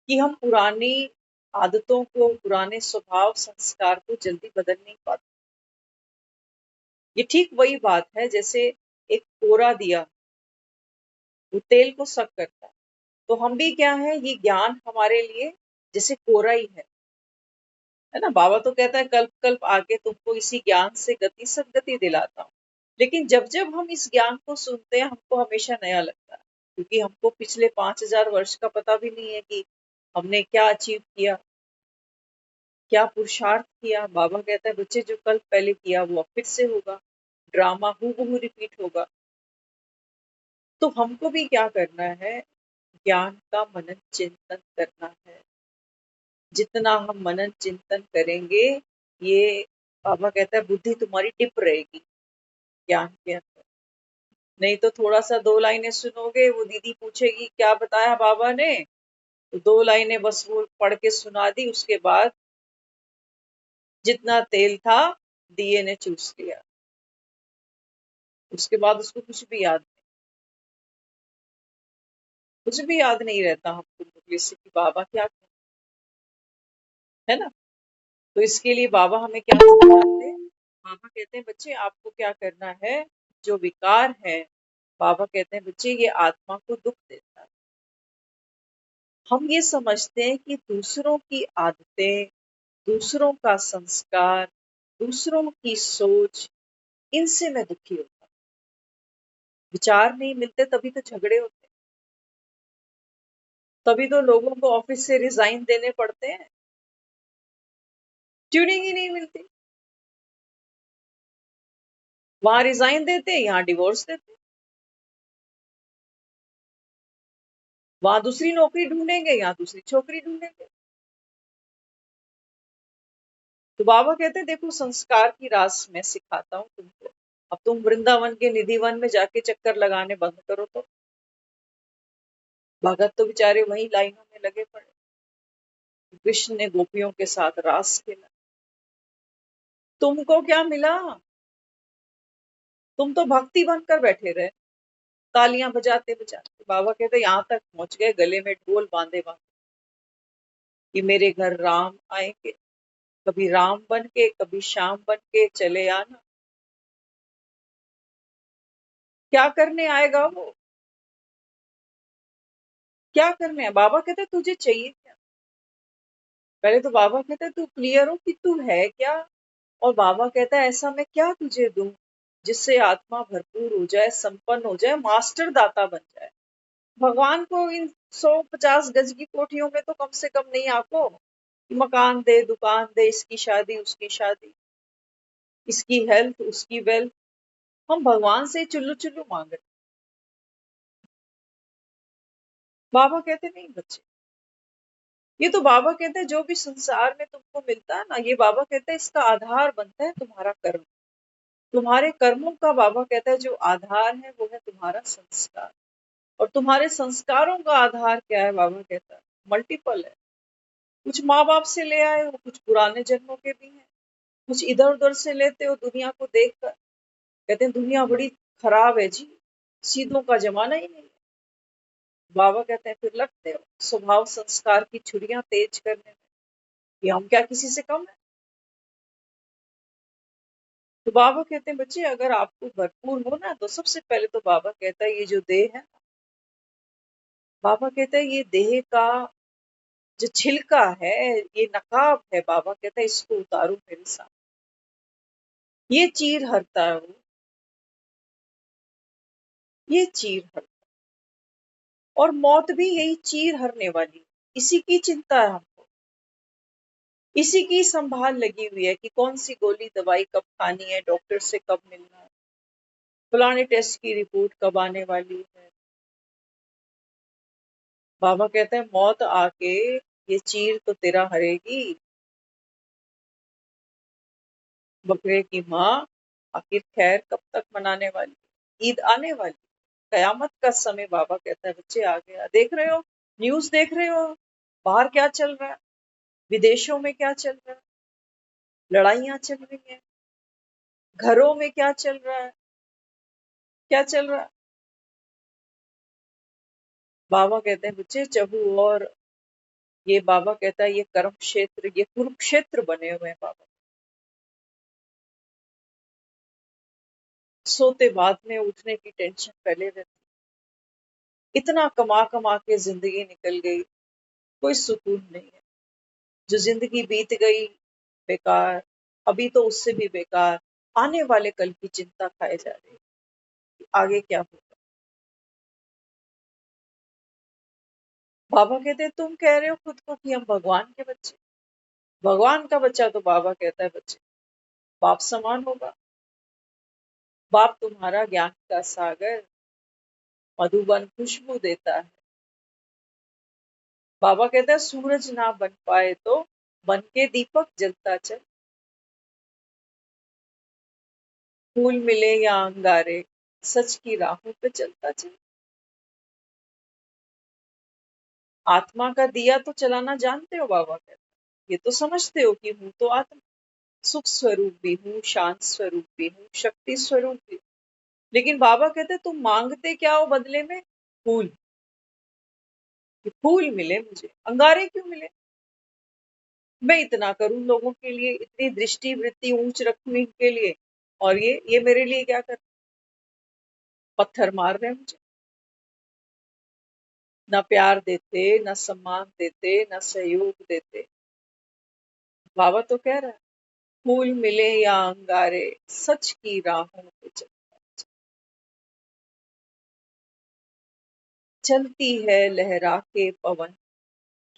कि हम पुरानी आदतों को, पुराने स्वभाव संस्कार को जल्दी बदल नहीं पाते। ये ठीक वही बात है जैसे एक कोरा दिया वो तेल को सक करता है, तो हम भी क्या है, ये ज्ञान हमारे लिए जैसे कोरा ही है ना। बाबा तो कहता है कल्प कल्प आके तुमको इसी ज्ञान से गति सदगति दिलाता हूँ। लेकिन जब जब हम इस ज्ञान को सुनते हैं हमको हमेशा नया लगता है, क्योंकि हमको पिछले 5000 वर्ष का पता भी नहीं है कि हमने क्या अचीव किया, क्या पुरुषार्थ किया। बाबा कहता है बच्चे जो कल पहले किया वो अब फिर से होगा, ड्रामा हूबहू रिपीट होगा। तो हमको भी क्या करना है, ज्ञान का मनन चिंतन करना है। जितना हम मनन चिंतन करेंगे, ये बाबा कहता है बुद्धि तुम्हारी टिप रहेगी ज्ञान के अंदर। नहीं तो थोड़ा सा 2 लाइनें सुनोगे, वो दीदी पूछेगी क्या बताया बाबा ने, तो 2 लाइनें बस वो पढ़ के सुना दी, उसके बाद जितना तेल था दिए ने चूस लिया, उसके बाद उसको कुछ भी याद नहीं रहता हमको मुरली से कि बाबा क्या है ना। तो इसके लिए बाबा हमें क्या समझाते हैं, बाबा कहते हैं बच्चे आपको क्या करना है, जो विकार है, बाबा कहते हैं बच्चे ये आत्मा को दुख देता है। हम ये समझते हैं कि दूसरों की आदतें, दूसरों का संस्कार, दूसरों की सोच, इनसे मैं दुखी होता हूँ। विचार नहीं मिलते तभी तो झगड़े होते हैं, तभी तो लोगों को ऑफिस से रिजाइन देने पड़ते हैं, ट्यूनिंग ही नहीं मिलती। वहां रिजाइन देते, यहाँ डिवोर्स देते, वहां दूसरी नौकरी ढूंढेंगे, यहाँ दूसरी छोकरी ढूंढेंगे। तो बाबा कहते हैं देखो संस्कार की रास मैं सिखाता हूँ तुमको। अब तुम वृंदावन के निधिवन में जाके चक्कर लगाने बंद करो तो भगत तो बेचारे वही लाइनों में लगे पड़े। कृष्ण ने गोपियों के साथ रास खेला, तुमको क्या मिला, तुम तो भक्ति बनकर बैठे रहे, तालियां बजाते बजाते। बाबा कहते यहाँ तक पहुंच गए गले में ढोल बांधे बांधे कि मेरे घर राम आएंगे, कभी राम बन के कभी श्याम बन के चले आना। क्या करने आएगा वो, क्या करने है। बाबा कहते तुझे चाहिए क्या, पहले तो बाबा कहते तू क्लियर हो कि तू है क्या। और बाबा कहता है ऐसा मैं क्या तुझे दूं जिससे आत्मा भरपूर हो जाए, संपन्न हो जाए, मास्टर दाता बन जाए। भगवान को इन 150 गज की कोठियों में तो कम से कम नहीं आको कि मकान दे, दुकान दे, इसकी शादी उसकी शादी, इसकी हेल्थ उसकी वेल्थ। हम भगवान से चुल्लू चुल्लू मांग रहे। बाबा कहते नहीं बच्चे, ये तो बाबा कहते हैं जो भी संसार में तुमको मिलता है ना, ये बाबा कहते हैं इसका आधार बनता है तुम्हारा कर्म। तुम्हारे कर्मों का बाबा कहता है जो आधार है वो है तुम्हारा संस्कार। और तुम्हारे संस्कारों का आधार क्या है, बाबा कहता है मल्टीपल है। कुछ माँ बाप से ले आए हो, कुछ पुराने जन्मों के भी हैं, कुछ इधर उधर से लेते हो दुनिया को देखकर। कहते हैं दुनिया बड़ी खराब है जी, सीधों का जमाना ही नहीं है। बाबा कहते हैं फिर लगते हो स्वभाव संस्कार की छुरियां तेज करने में, कि हम क्या किसी से कम है। तो बाबा कहते हैं बच्चे अगर आपको भरपूर हो ना, तो सबसे पहले तो बाबा कहता है ये जो देह है, बाबा कहता है ये देह का जो छिलका है, ये नकाब है, बाबा कहता है इसको उतारो मेरे साथ। ये चीर हरता है वो, ये चीर हरता, और मौत भी यही चीर हरने वाली, इसी की चिंता है हमको, इसी की संभाल लगी हुई है कि कौन सी गोली दवाई कब खानी है, डॉक्टर से कब मिलना है, फलाने टेस्ट की रिपोर्ट कब आने वाली है। बाबा कहते हैं मौत आके ये चीर तो तेरा हरेगी। बकरे की माँ आखिर खैर कब तक मनाने वाली, ईद आने वाली, कयामत का समय बाबा कहता है बच्चे आ गया। देख रहे हो न्यूज देख रहे हो बाहर क्या चल रहा है, विदेशों में क्या चल रहा है, लड़ाइयां चल रही हैं, घरों में क्या चल रहा है, क्या चल रहा है। बाबा कहते हैं बच्चे चहु और ये बाबा कहता है ये कर्म क्षेत्र, ये कुरुक्षेत्र बने हुए हैं बाबा। सोते बाद में उठने की टेंशन पहले रहती, इतना कमा कमा के जिंदगी निकल गई, कोई सुकून नहीं है। जो जिंदगी बीत गई बेकार, अभी तो उससे भी बेकार, आने वाले कल की चिंता खाए जा रही है कि आगे क्या होगा। बाबा कहते हैं तुम कह रहे हो खुद को कि हम भगवान के बच्चे, भगवान का बच्चा तो बाबा कहता है बच्चे बाप समान होगा। बाप तुम्हारा ज्ञान का सागर, मधुबन खुशबू देता है। बाबा कहता है सूरज ना बन पाए तो बन के दीपक जलता चल, फूल मिले या अंगारे सच की राहों पे चलता चल। आत्मा का दिया तो चलाना जानते हो बाबा कहते हैं, ये तो समझते हो कि हूं तो आत्मा, सुख स्वरूप भी हूँ, शांत स्वरूप भी हूँ, शक्ति स्वरूप भी हूँ। लेकिन बाबा कहते हैं तुम मांगते क्या हो बदले में? फूल, कि फूल मिले मुझे, अंगारे क्यों मिले? मैं इतना करूं लोगों के लिए, इतनी दृष्टि वृत्ति ऊंच रखूं इनके लिए, और ये मेरे लिए क्या कर, पत्थर मार रहे हैं मुझे, न प्यार देते, न सम्मान देते, न सहयोग देते। बाबा तो कह रहा है फूल मिले या अंगारे सच की राहों पे चल, चलती है लहरा के पवन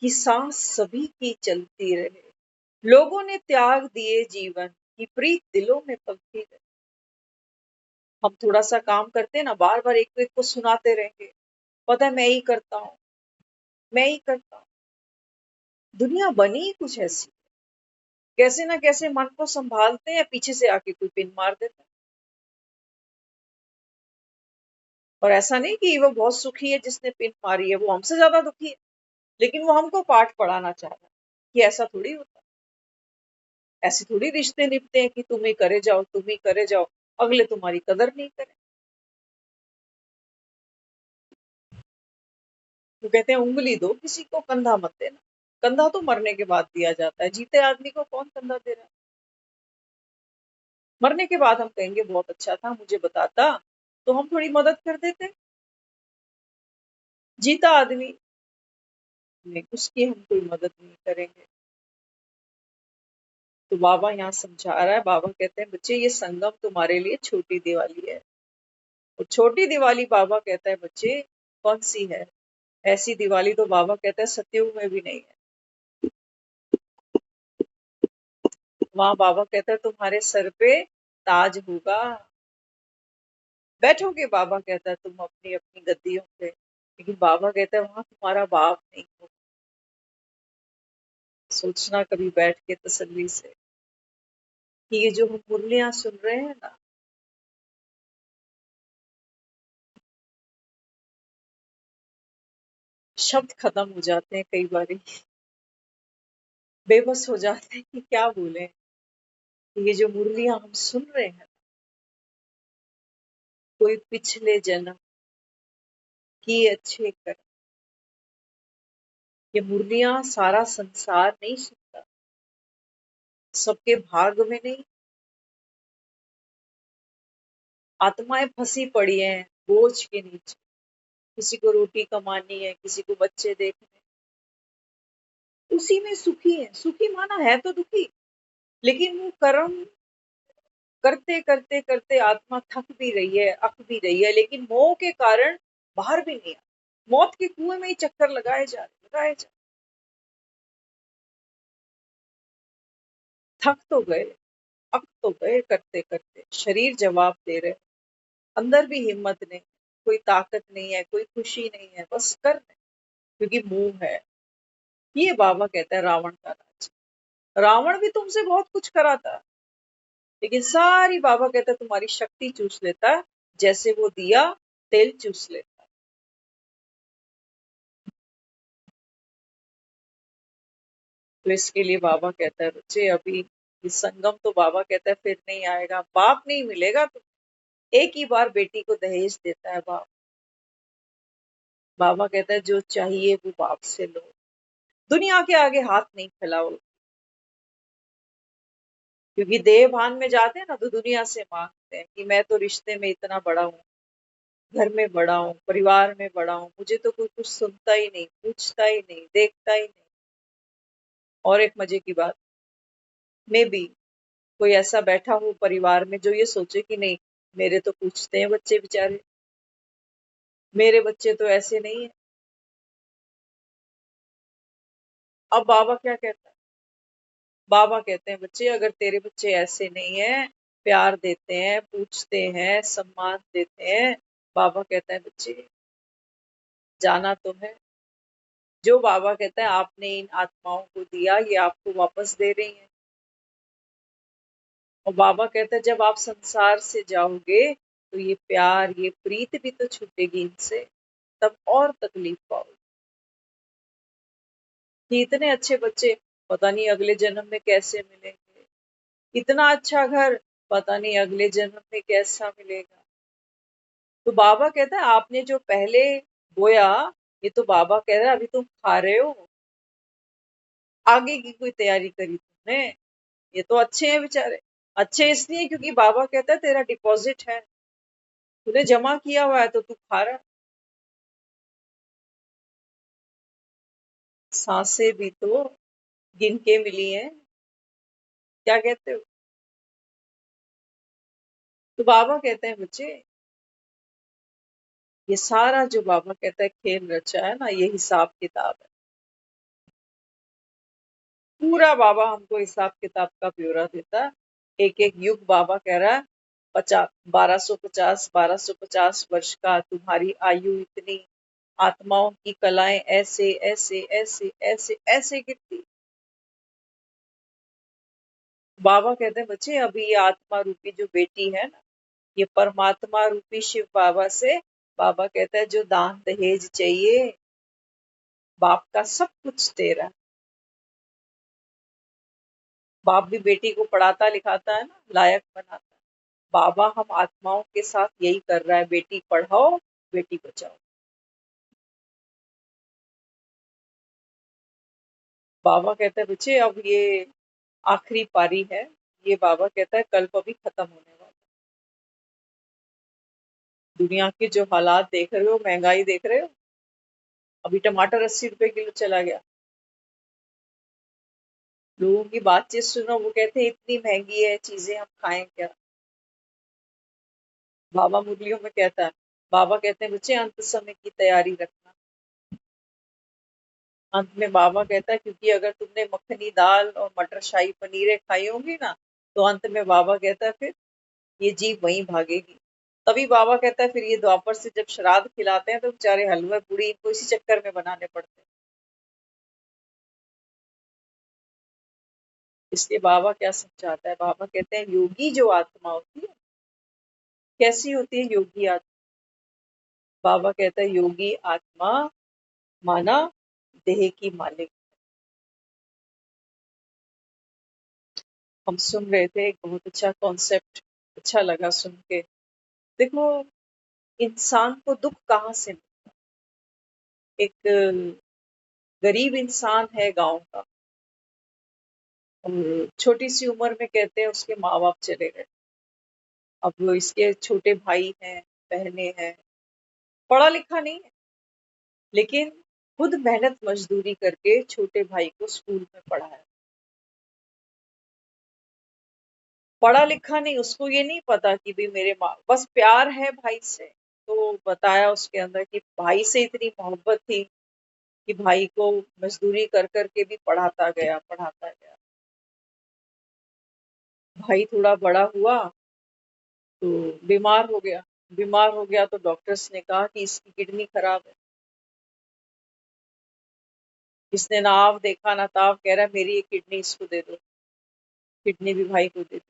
की सांस सभी की चलती रहे, लोगों ने त्याग दिए जीवन की प्रीत दिलों में पलती रहे। हम थोड़ा सा काम करते हैं ना, बार बार एक एक को सुनाते रहेंगे, पता है मैं ही करता हूँ, मैं ही करता हूँ। दुनिया बनी ही कुछ ऐसी, कैसे ना कैसे मन को संभालते हैं, पीछे से आके कोई पिन मार देता है। और ऐसा नहीं कि वो बहुत सुखी है जिसने पिन मारी है, वो हमसे ज्यादा दुखी है, लेकिन वो हमको पाठ पढ़ाना चाह रहा है कि ऐसा थोड़ी होता है, ऐसे थोड़ी रिश्ते निभते हैं कि तुम ही करे जाओ, तुम ही करे जाओ, अगले तुम्हारी कदर नहीं करें। तो कहते हैं उंगली दो किसी को, कंधा मत देना। कंधा तो मरने के बाद दिया जाता है, जीते आदमी को कौन कंधा दे रहा है? मरने के बाद हम कहेंगे बहुत अच्छा था, मुझे बताता तो हम थोड़ी मदद कर देते। जीता आदमी नहीं, उसकी हम कोई मदद नहीं करेंगे। तो बाबा यहाँ समझा रहा है, बाबा कहते हैं बच्चे ये संगम तुम्हारे लिए छोटी दिवाली है। और छोटी दिवाली बाबा कहता है बच्चे कौन सी है? ऐसी दिवाली तो बाबा कहता है सतयुग में भी नहीं है। वहां बाबा कहता है तुम्हारे सर पे ताज होगा, बैठोगे बाबा कहता है तुम अपनी अपनी गद्दियों पे, लेकिन बाबा कहता है वहां तुम्हारा बाप नहीं होगा। सोचना कभी बैठ के तसल्ली से कि ये जो हम मुरलियां सुन रहे हैं ना, शब्द खत्म हो जाते हैं कई बार, बेबस हो जाते हैं कि क्या बोले। ये जो मुरलियां हम सुन रहे हैं, कोई पिछले जन्म की अच्छे कर, ये मुरलियां सारा संसार नहीं सुनता, सबके भाग में नहीं। आत्माएं फंसी पड़ी हैं बोझ के नीचे, किसी को रोटी कमानी है, किसी को बच्चे देखने, उसी में सुखी है। सुखी माना है तो दुखी, लेकिन वो कर्म करते करते करते आत्मा थक भी रही है, अक भी रही है, लेकिन मोह के कारण बाहर भी नहीं आ, मौत के कुएं में ही चक्कर लगाए जा, थक तो गए, अक तो गए करते करते, शरीर जवाब दे रहे, अंदर भी हिम्मत नहीं, कोई ताकत नहीं है, कोई खुशी नहीं है, बस कर रहे, क्योंकि मोह है। ये बाबा कहता है रावण का राज, रावण भी तुमसे बहुत कुछ कराता, लेकिन सारी बाबा कहता है तुम्हारी शक्ति चूस लेता है, जैसे वो दिया तेल चूस लेता है। तो इसके लिए बाबा कहता है बच्चे अभी ये संगम तो बाबा कहता है फिर नहीं आएगा, बाप नहीं मिलेगा तो एक ही बार बेटी को दहेज देता है बाप। बाबा कहता है जो चाहिए वो बाप से लो, दुनिया के आगे हाथ नहीं फैलाओ, क्योंकि देह भान में जाते हैं ना तो दुनिया से मांगते हैं कि मैं तो रिश्ते में इतना बड़ा हूँ, घर में बड़ा हूँ, परिवार में बड़ा हूँ, मुझे तो कोई कुछ सुनता ही नहीं, पूछता ही नहीं, देखता ही नहीं। और एक मजे की बात, में भी कोई ऐसा बैठा हो परिवार में जो ये सोचे कि नहीं मेरे तो पूछते हैं बच्चे बेचारे, मेरे बच्चे तो ऐसे नहीं है। अब बाबा क्या कहता है? बाबा कहते हैं बच्चे अगर तेरे बच्चे ऐसे नहीं है, प्यार देते हैं, पूछते हैं, सम्मान देते हैं, बाबा कहता है बच्चे जाना तो है। जो बाबा कहता है आपने इन आत्माओं को दिया ये आपको वापस दे रही हैं। और बाबा कहता है जब आप संसार से जाओगे तो ये प्यार ये प्रीत भी तो छूटेगी इनसे, तब और तकलीफ पाओगे कि इतने अच्छे बच्चे पता नहीं अगले जन्म में कैसे मिलेंगे, इतना अच्छा घर पता नहीं अगले जन्म में कैसा मिलेगा। तो बाबा कहता है आपने जो पहले बोया ये तो बाबा कह रहा है अभी तुम खा रहे हो, आगे की कोई तैयारी करी तुमने? ये तो अच्छे हैं बेचारे, अच्छे इसलिए क्योंकि बाबा कहता है तेरा डिपॉजिट है, तूने जमा किया हुआ है तो तू खा रहा है। सांसें भी तो गिन के मिली हैं, क्या कहते हो? तो बाबा कहते हैं बच्चे ये सारा जो बाबा कहता है खेल रचा है ना ये हिसाब किताब है, पूरा बाबा हमको हिसाब किताब का ब्यौरा देता है। एक एक युग बाबा कह रहा है 1250 वर्ष का तुम्हारी आयु इतनी, आत्माओं की कलाएं ऐसे ऐसे ऐसे ऐसे ऐसे गिरती। बाबा कहते हैं बच्चे अभी ये आत्मा रूपी जो बेटी है ना ये परमात्मा रूपी शिव बाबा से, बाबा कहता है जो दान दहेज चाहिए बाप का सब कुछ तेरा। बाप भी बेटी को पढ़ाता लिखाता है ना, लायक बनाता है। बाबा हम आत्माओं के साथ यही कर रहा है, बेटी पढ़ाओ बेटी बचाओ। बाबा कहता है बच्चे अब ये आखिरी पारी है, ये बाबा कहता है कल्प अभी खत्म होने वाला। दुनिया के जो हालात देख रहे हो, महंगाई देख रहे हो, अभी टमाटर 80 रुपए किलो चला गया। लोगों की बातचीत सुनो वो कहते हैं इतनी महंगी है चीजें हम खाएं क्या। बाबा मुरलियों में कहता है, बाबा कहते हैं बच्चे अंत समय की तैयारी रखना। अंत में बाबा कहता है क्योंकि अगर तुमने मखनी दाल और मटर शाही पनीरें खाई होंगी ना तो अंत में बाबा कहता है फिर ये जीव वहीं भागेगी। तभी बाबा कहता है फिर ये द्वापर से जब श्राद्ध खिलाते हैं तो बेचारे हलवा पूड़ी इनको इसी चक्कर में बनाने पड़ते हैं। इसलिए बाबा क्या समझाता है, बाबा कहते हैं योगी जो आत्मा होती है कैसी होती है योगी आत्मा। बाबा कहता है योगी आत्मा माना देह की मालिक। हम सुन रहे थे एक बहुत अच्छा कॉन्सेप्ट, अच्छा लगा सुन के। देखो इंसान को दुख कहाँ से मिलता है? एक गरीब इंसान है गांव का और छोटी सी उम्र में कहते हैं उसके माँ बाप चले गए। अब वो इसके छोटे भाई हैं, बहनें हैं, पढ़ा लिखा नहीं है लेकिन खुद मेहनत मजदूरी करके छोटे भाई को स्कूल में पढ़ाया। पढ़ा लिखा नहीं, उसको ये नहीं पता कि भाई मेरे माँ बस प्यार है भाई से। तो बताया उसके अंदर कि भाई से इतनी मोहब्बत थी कि भाई को मजदूरी कर करके भी पढ़ाता गया पढ़ाता गया। भाई थोड़ा बड़ा हुआ तो बीमार हो गया। बीमार हो गया तो डॉक्टर्स ने कहा कि इसकी किडनी खराब है। इसने ना आव देखा ना ताव, कह रहा मेरी ये किडनी इसको दे दो। किडनी भी भाई को दे दी।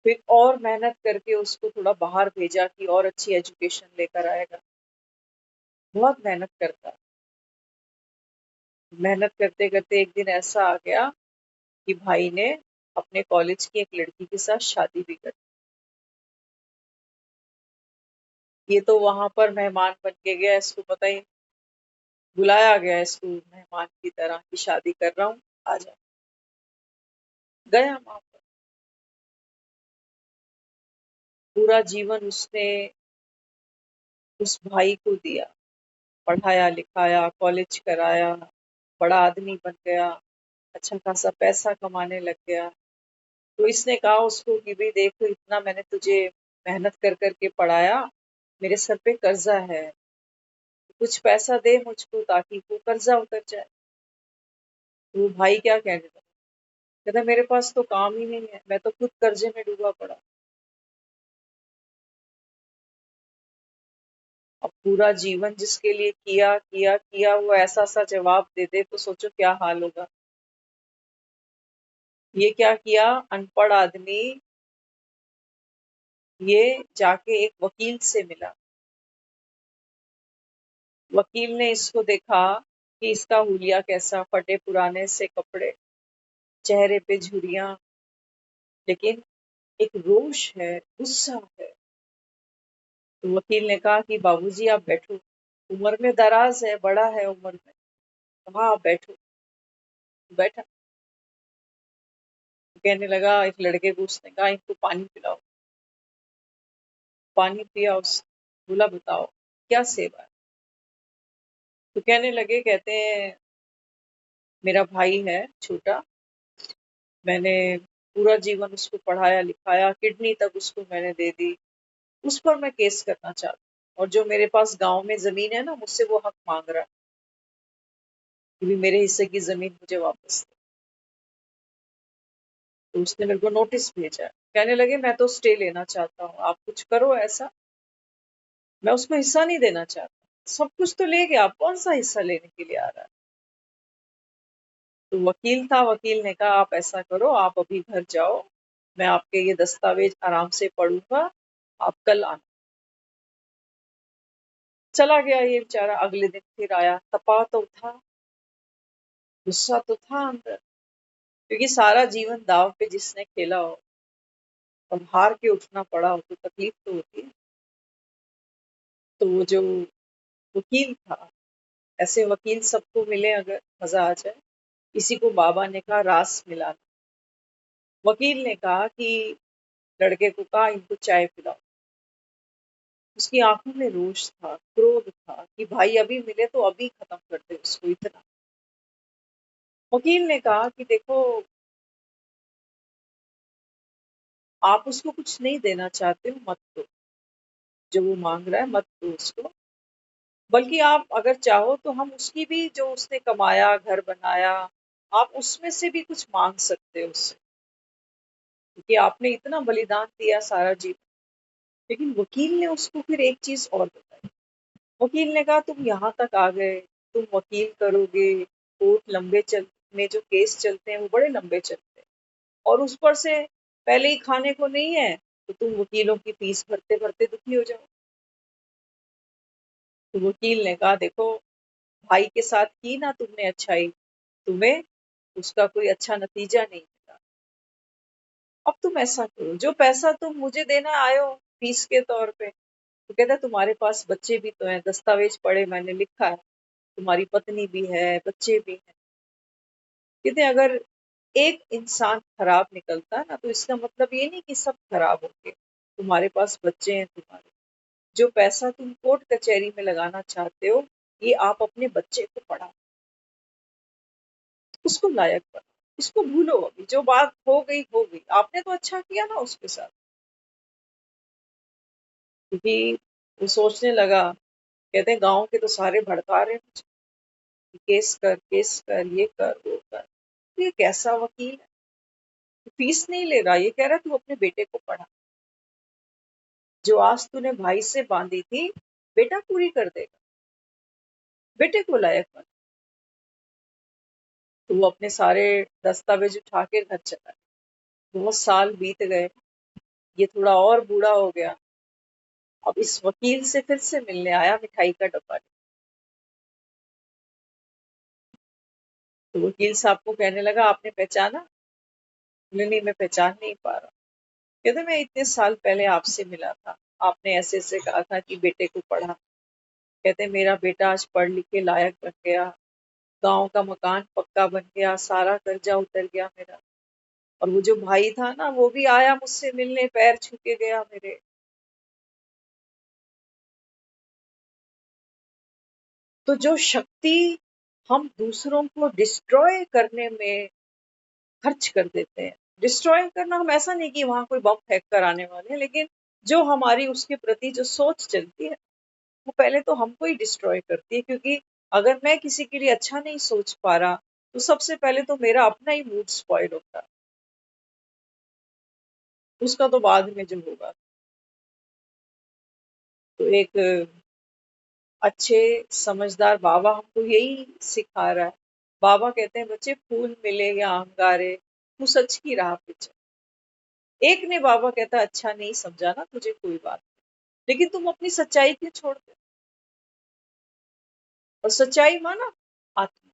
फिर और मेहनत करके उसको थोड़ा बाहर भेजा कि और अच्छी एजुकेशन लेकर आएगा। बहुत मेहनत करता है। मेहनत करते करते एक दिन ऐसा आ गया कि भाई ने अपने कॉलेज की एक लड़की के साथ शादी भी कर दी। ये तो वहां पर मेहमान बन के गया, इसको पता ही, बुलाया गया इसको मेहमान की तरह कि शादी कर रहा हूँ, आ जा। गया वहां पर, पूरा जीवन उसने उस भाई को दिया, पढ़ाया लिखाया, कॉलेज कराया, बड़ा आदमी बन गया, अच्छा खासा पैसा कमाने लग गया। तो इसने कहा उसको कि भाई देखो, इतना मैंने तुझे मेहनत कर करके पढ़ाया, मेरे सर पे कर्जा है, कुछ पैसा दे मुझको ताकि वो कर्जा उतर जाए। तो वो भाई क्या कहने लगा, कहता मेरे पास तो काम ही नहीं है, मैं तो खुद कर्जे में डूबा पड़ा। अब पूरा जीवन जिसके लिए किया किया किया, वो ऐसा सा जवाब दे दे तो सोचो क्या हाल होगा। ये क्या किया अनपढ़ आदमी, ये जाके एक वकील से मिला। वकील ने इसको देखा कि इसका हुलिया कैसा, फटे पुराने से कपड़े, चेहरे पे झुर्रियां, लेकिन एक रोष है, गुस्सा है। तो वकील ने कहा कि बाबूजी आप बैठो, उम्र में दराज है, बड़ा है उम्र में, कहा आप बैठो। बैठा। तो कहने लगा, एक लड़के को उसने कहा इनको पानी पिलाओ। पानी पिया उस, बोला बताओ क्या सेवा है। तो कहने लगे, कहते हैं मेरा भाई है छोटा, मैंने पूरा जीवन उसको पढ़ाया लिखाया, किडनी तक उसको मैंने दे दी, उस पर मैं केस करना चाहता हूँ। और जो मेरे पास गांव में जमीन है ना, मुझसे वो हक मांग रहा है कि भी मेरे हिस्से की जमीन मुझे वापस दे। तो उसने मेरे को नोटिस भेजा है। कहने लगे मैं तो स्टे लेना चाहता हूँ, आप कुछ करो ऐसा, मैं उसको हिस्सा नहीं देना चाहता। सब कुछ तो ले गया, आप कौन सा हिस्सा लेने के लिए आ रहा है। तो वकील था, वकील ने कहा आप ऐसा करो, आप अभी घर जाओ, मैं आपके ये दस्तावेज आराम से पढ़ूंगा, आप कल आना। चला गया ये बेचारा, अगले दिन फिर आया, तपा तो था, गुस्सा तो था अंदर, क्योंकि सारा जीवन दाव पे जिसने खेला हो, अब हार के उठना पड़ा हो तो तकलीफ तो होती है। तो वो जो वकील था, ऐसे वकील सबको मिले अगर मजा आ जाए। किसी को बाबा ने कहा रास मिला, वकील ने कहा कि लड़के को कहा इनको चाय पिलाओ। उसकी आंखों में रोष था, क्रोध था कि भाई अभी मिले तो अभी खत्म कर दे उसको, इतना। वकील ने कहा कि देखो, आप उसको कुछ नहीं देना चाहते हो, मत दो, जो वो मांग रहा है मत दो उसको, बल्कि आप अगर चाहो तो हम उसकी भी, जो उसने कमाया घर बनाया, आप उसमें से भी कुछ मांग सकते हो उससे, क्योंकि आपने इतना बलिदान दिया सारा जीवन। लेकिन वकील ने उसको फिर एक चीज और बताई। वकील ने कहा तुम यहाँ तक आ गए, तुम वकील करोगे, कोर्ट लंबे चल में जो केस चलते हैं वो बड़े लंबे चलते हैं, और उस पर से पहले ही खाने को नहीं है, तो तुम वकीलों की फीस भरते भरते दुखी हो जाओ। तो वकील ने कहा देखो, भाई के साथ की ना तुमने अच्छाई, तुम्हें उसका कोई अच्छा नतीजा नहीं मिला। अब तुम ऐसा करो, जो पैसा तुम मुझे देना आए हो फीस के तौर पे, तो कहता है तुम्हारे पास बच्चे भी तो हैं, दस्तावेज पढ़े मैंने, लिखा है तुम्हारी पत्नी भी है, बच्चे भी हैं। कहते अगर एक इंसान खराब निकलता है ना, तो इसका मतलब ये नहीं कि सब खराब होंगे, तुम्हारे पास बच्चे हैं, तुम्हारे जो पैसा तुम कोर्ट कचहरी में लगाना चाहते हो, ये आप अपने बच्चे को पढ़ा, उसको लायक बनो, उसको भूलो, अभी जो बात हो गई हो गई, आपने तो अच्छा किया ना उसके साथ। क्योंकि वो सोचने लगा, कहते हैं गांव के तो सारे भड़का रहे हैं मुझे कि केस कर, ये कर वो कर। तो ये कैसा वकील है, फीस नहीं ले रहा, ये कह रहा तू अपने बेटे को पढ़ा, जो आज तूने भाई से बांधी थी बेटा पूरी कर देगा, बेटे को लायक बना। तो वो अपने सारे दस्तावेज उठा के घर चला गया। बहुत साल बीत गए, ये थोड़ा और बूढ़ा हो गया। अब इस वकील से फिर से मिलने आया, मिठाई का डब्बा लेके। तो वकील साहब को कहने लगा, आपने पहचाना? बोले, नहीं, मैं पहचान नहीं पा रहा। कहते, मैं इतने साल पहले आपसे मिला था, आपने ऐसे ऐसे कहा था कि बेटे को पढ़ा। कहते, मेरा बेटा आज पढ़ लिख के लायक बन गया, गांव का मकान पक्का बन गया, सारा कर्जा उतर गया मेरा। और वो जो भाई था ना, वो भी आया मुझसे मिलने, पैर छू के गया मेरे। तो जो शक्ति हम दूसरों को डिस्ट्रॉय करने में खर्च कर देते हैं, डिस्ट्रॉय करना, हम ऐसा नहीं कि वहां कोई बम फेंक कर आने वाले हैं, लेकिन जो हमारी उसके प्रति जो सोच चलती है, वो पहले तो हमको ही डिस्ट्रॉय करती है। क्योंकि अगर मैं किसी के लिए अच्छा नहीं सोच पा रहा, तो सबसे पहले तो मेरा अपना ही मूड स्पॉइल होता है, उसका तो बाद में जो होगा। तो एक अच्छे समझदार बाबा हमको यही सिखा रहा है। बाबा कहते हैं, बच्चे फूल मिले या अंगारे, तू सच की राह पे चल। एक ने बाबा कहता, अच्छा नहीं समझा ना तुझे, कोई बात नहीं, लेकिन तुम अपनी सच्चाई क्यों छोड़ते? और सच्चाई माना आत्मा,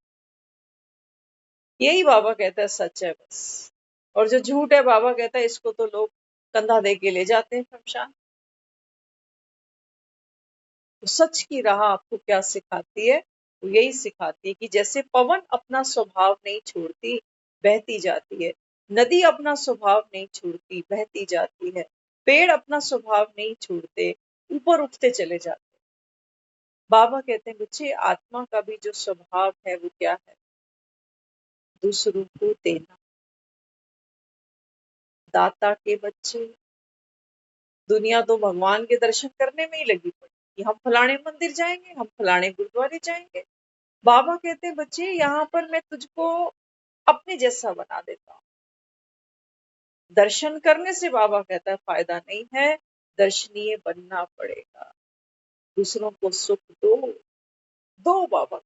यही बाबा कहता है सच है बस। और जो झूठ है, बाबा कहता है इसको तो लोग कंधा दे के ले जाते हैं शमशान। तो सच की राह आपको क्या सिखाती है? वो यही सिखाती है कि जैसे पवन अपना स्वभाव नहीं छोड़ती, बहती जाती है, नदी अपना स्वभाव नहीं छोड़ती, बहती जाती है, पेड़ अपना स्वभाव नहीं छोड़ते, ऊपर उठते चले जाते हैं। बाबा कहते हैं, बच्चे आत्मा का भी जो स्वभाव है वो क्या है? दूसरों को देना। दाता के बच्चे। दुनिया तो भगवान के दर्शन करने में ही लगी पड़ी कि हम फलाने मंदिर जाएंगे, हम फलाने गुरुद्वारे जाएंगे। बाबा कहते हैं, बच्चे यहाँ पर मैं तुझको अपने जैसा बना देता हूँ। दर्शन करने से बाबा कहता है फायदा नहीं है, दर्शनीय बनना पड़ेगा। दूसरों को सुख दो, दो बाबा।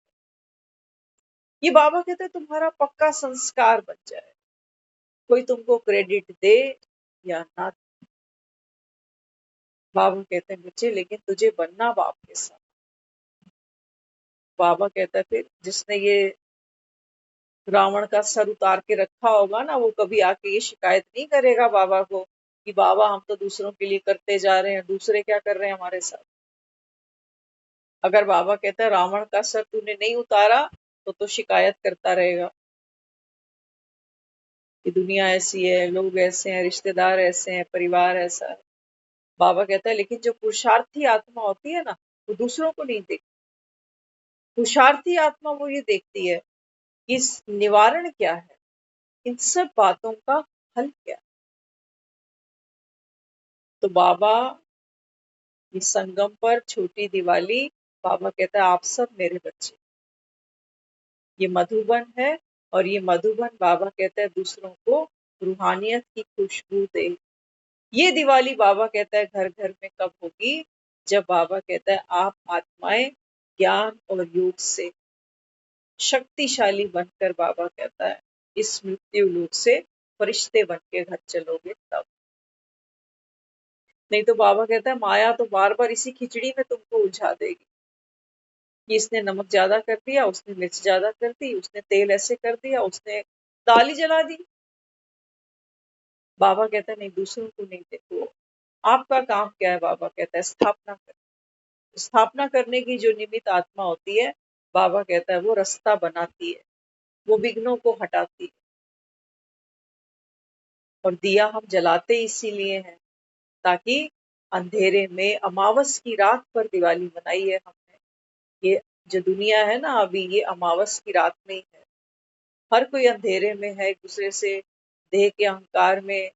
ये बाबा कहते हैं तुम्हारा पक्का संस्कार बन जाए, कोई तुमको क्रेडिट दे या ना। बाबा कहते हैं, बच्चे लेकिन तुझे बनना बाप के साथ। बाबा कहता है, फिर जिसने ये रावण का सर उतार के रखा होगा ना, वो कभी आके ये शिकायत नहीं करेगा बाबा को कि बाबा हम तो दूसरों के लिए करते जा रहे हैं, दूसरे क्या कर रहे हैं हमारे साथ। अगर बाबा कहता है रावण का सर तूने नहीं उतारा, तो शिकायत करता रहेगा कि दुनिया ऐसी है, लोग ऐसे हैं, रिश्तेदार ऐसे हैं, परिवार ऐसा है। बाबा कहता है लेकिन जो पुरुषार्थी आत्मा होती है ना, वो दूसरों को नहीं देखती। पुरुषार्थी आत्मा वो ये देखती है कि इस निवारण क्या है, इन सब बातों का हल क्या है। तो बाबा इस संगम पर छोटी दिवाली, बाबा कहता है आप सब मेरे बच्चे। ये मधुबन है, और ये मधुबन बाबा कहता है दूसरों को रूहानियत की खुशबू दे। ये दिवाली बाबा कहता है घर घर में कब होगी? जब बाबा कहता है आप आत्माएं ज्ञान और योग से शक्तिशाली बनकर, बाबा कहता है इस मृत्यु लोक से फरिश्ते बन के घर चलोगे तब। नहीं तो बाबा कहता है माया तो बार बार इसी खिचड़ी में तुमको उलझा देगी कि इसने नमक ज्यादा कर दिया, उसने मिर्च ज्यादा कर दी, उसने तेल ऐसे कर दिया, उसने दाल ही जला दी। बाबा कहता है नहीं, दूसरों को नहीं देखो, आपका काम क्या है? बाबा कहता है स्थापना कर। स्थापना करने की जो निमित्त आत्मा होती है, बाबा कहता है वो रास्ता बनाती है, वो विघ्नों को हटाती है। और दिया हम जलाते इसीलिए हैं ताकि अंधेरे में, अमावस की रात पर दिवाली मनाई है हमने। ये जो दुनिया है ना, अभी ये अमावस की रात में ही है। हर कोई अंधेरे में है, एक दूसरे से देह के अहंकार में,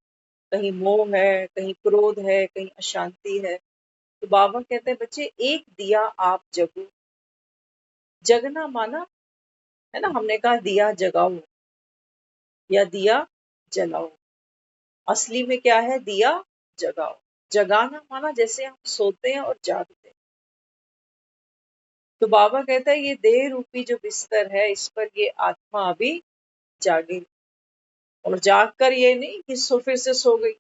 कहीं मोह है, कहीं क्रोध है, कहीं अशांति है। तो बाबा कहते हैं बच्चे एक दिया आप जगो। जगना माना है ना, हमने कहा दिया जगाओ या दिया जलाओ। असली में क्या है? दिया जगाओ। जगाना माना जैसे हम सोते हैं और जागते हैं। तो बाबा कहता है ये देह रूपी जो बिस्तर है, इस पर ये आत्मा अभी जागे। और जाग कर ये नहीं कि फिर से सो गई,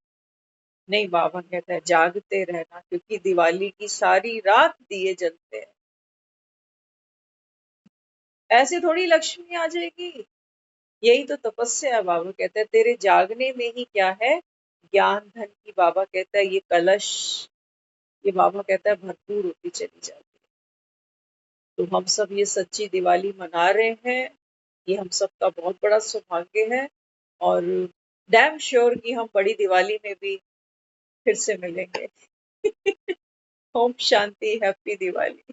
नहीं, बाबा कहता है जागते रहना, क्योंकि दिवाली की सारी रात दिए जलते हैं। ऐसे थोड़ी लक्ष्मी आ जाएगी यही तो तपस्या है। बाबा कहते हैं तेरे जागने में ही क्या है, ज्ञान धन की बाबा कहता है ये कलश, ये बाबा कहता है भरपूर होती चली जाती है। तो हम सब ये सच्ची दिवाली मना रहे हैं, ये हम सबका बहुत बड़ा सौभाग्य है। और डैम श्योर कि हम बड़ी दिवाली में भी फिर से मिलेंगे। ओम शांति, हैप्पी दिवाली।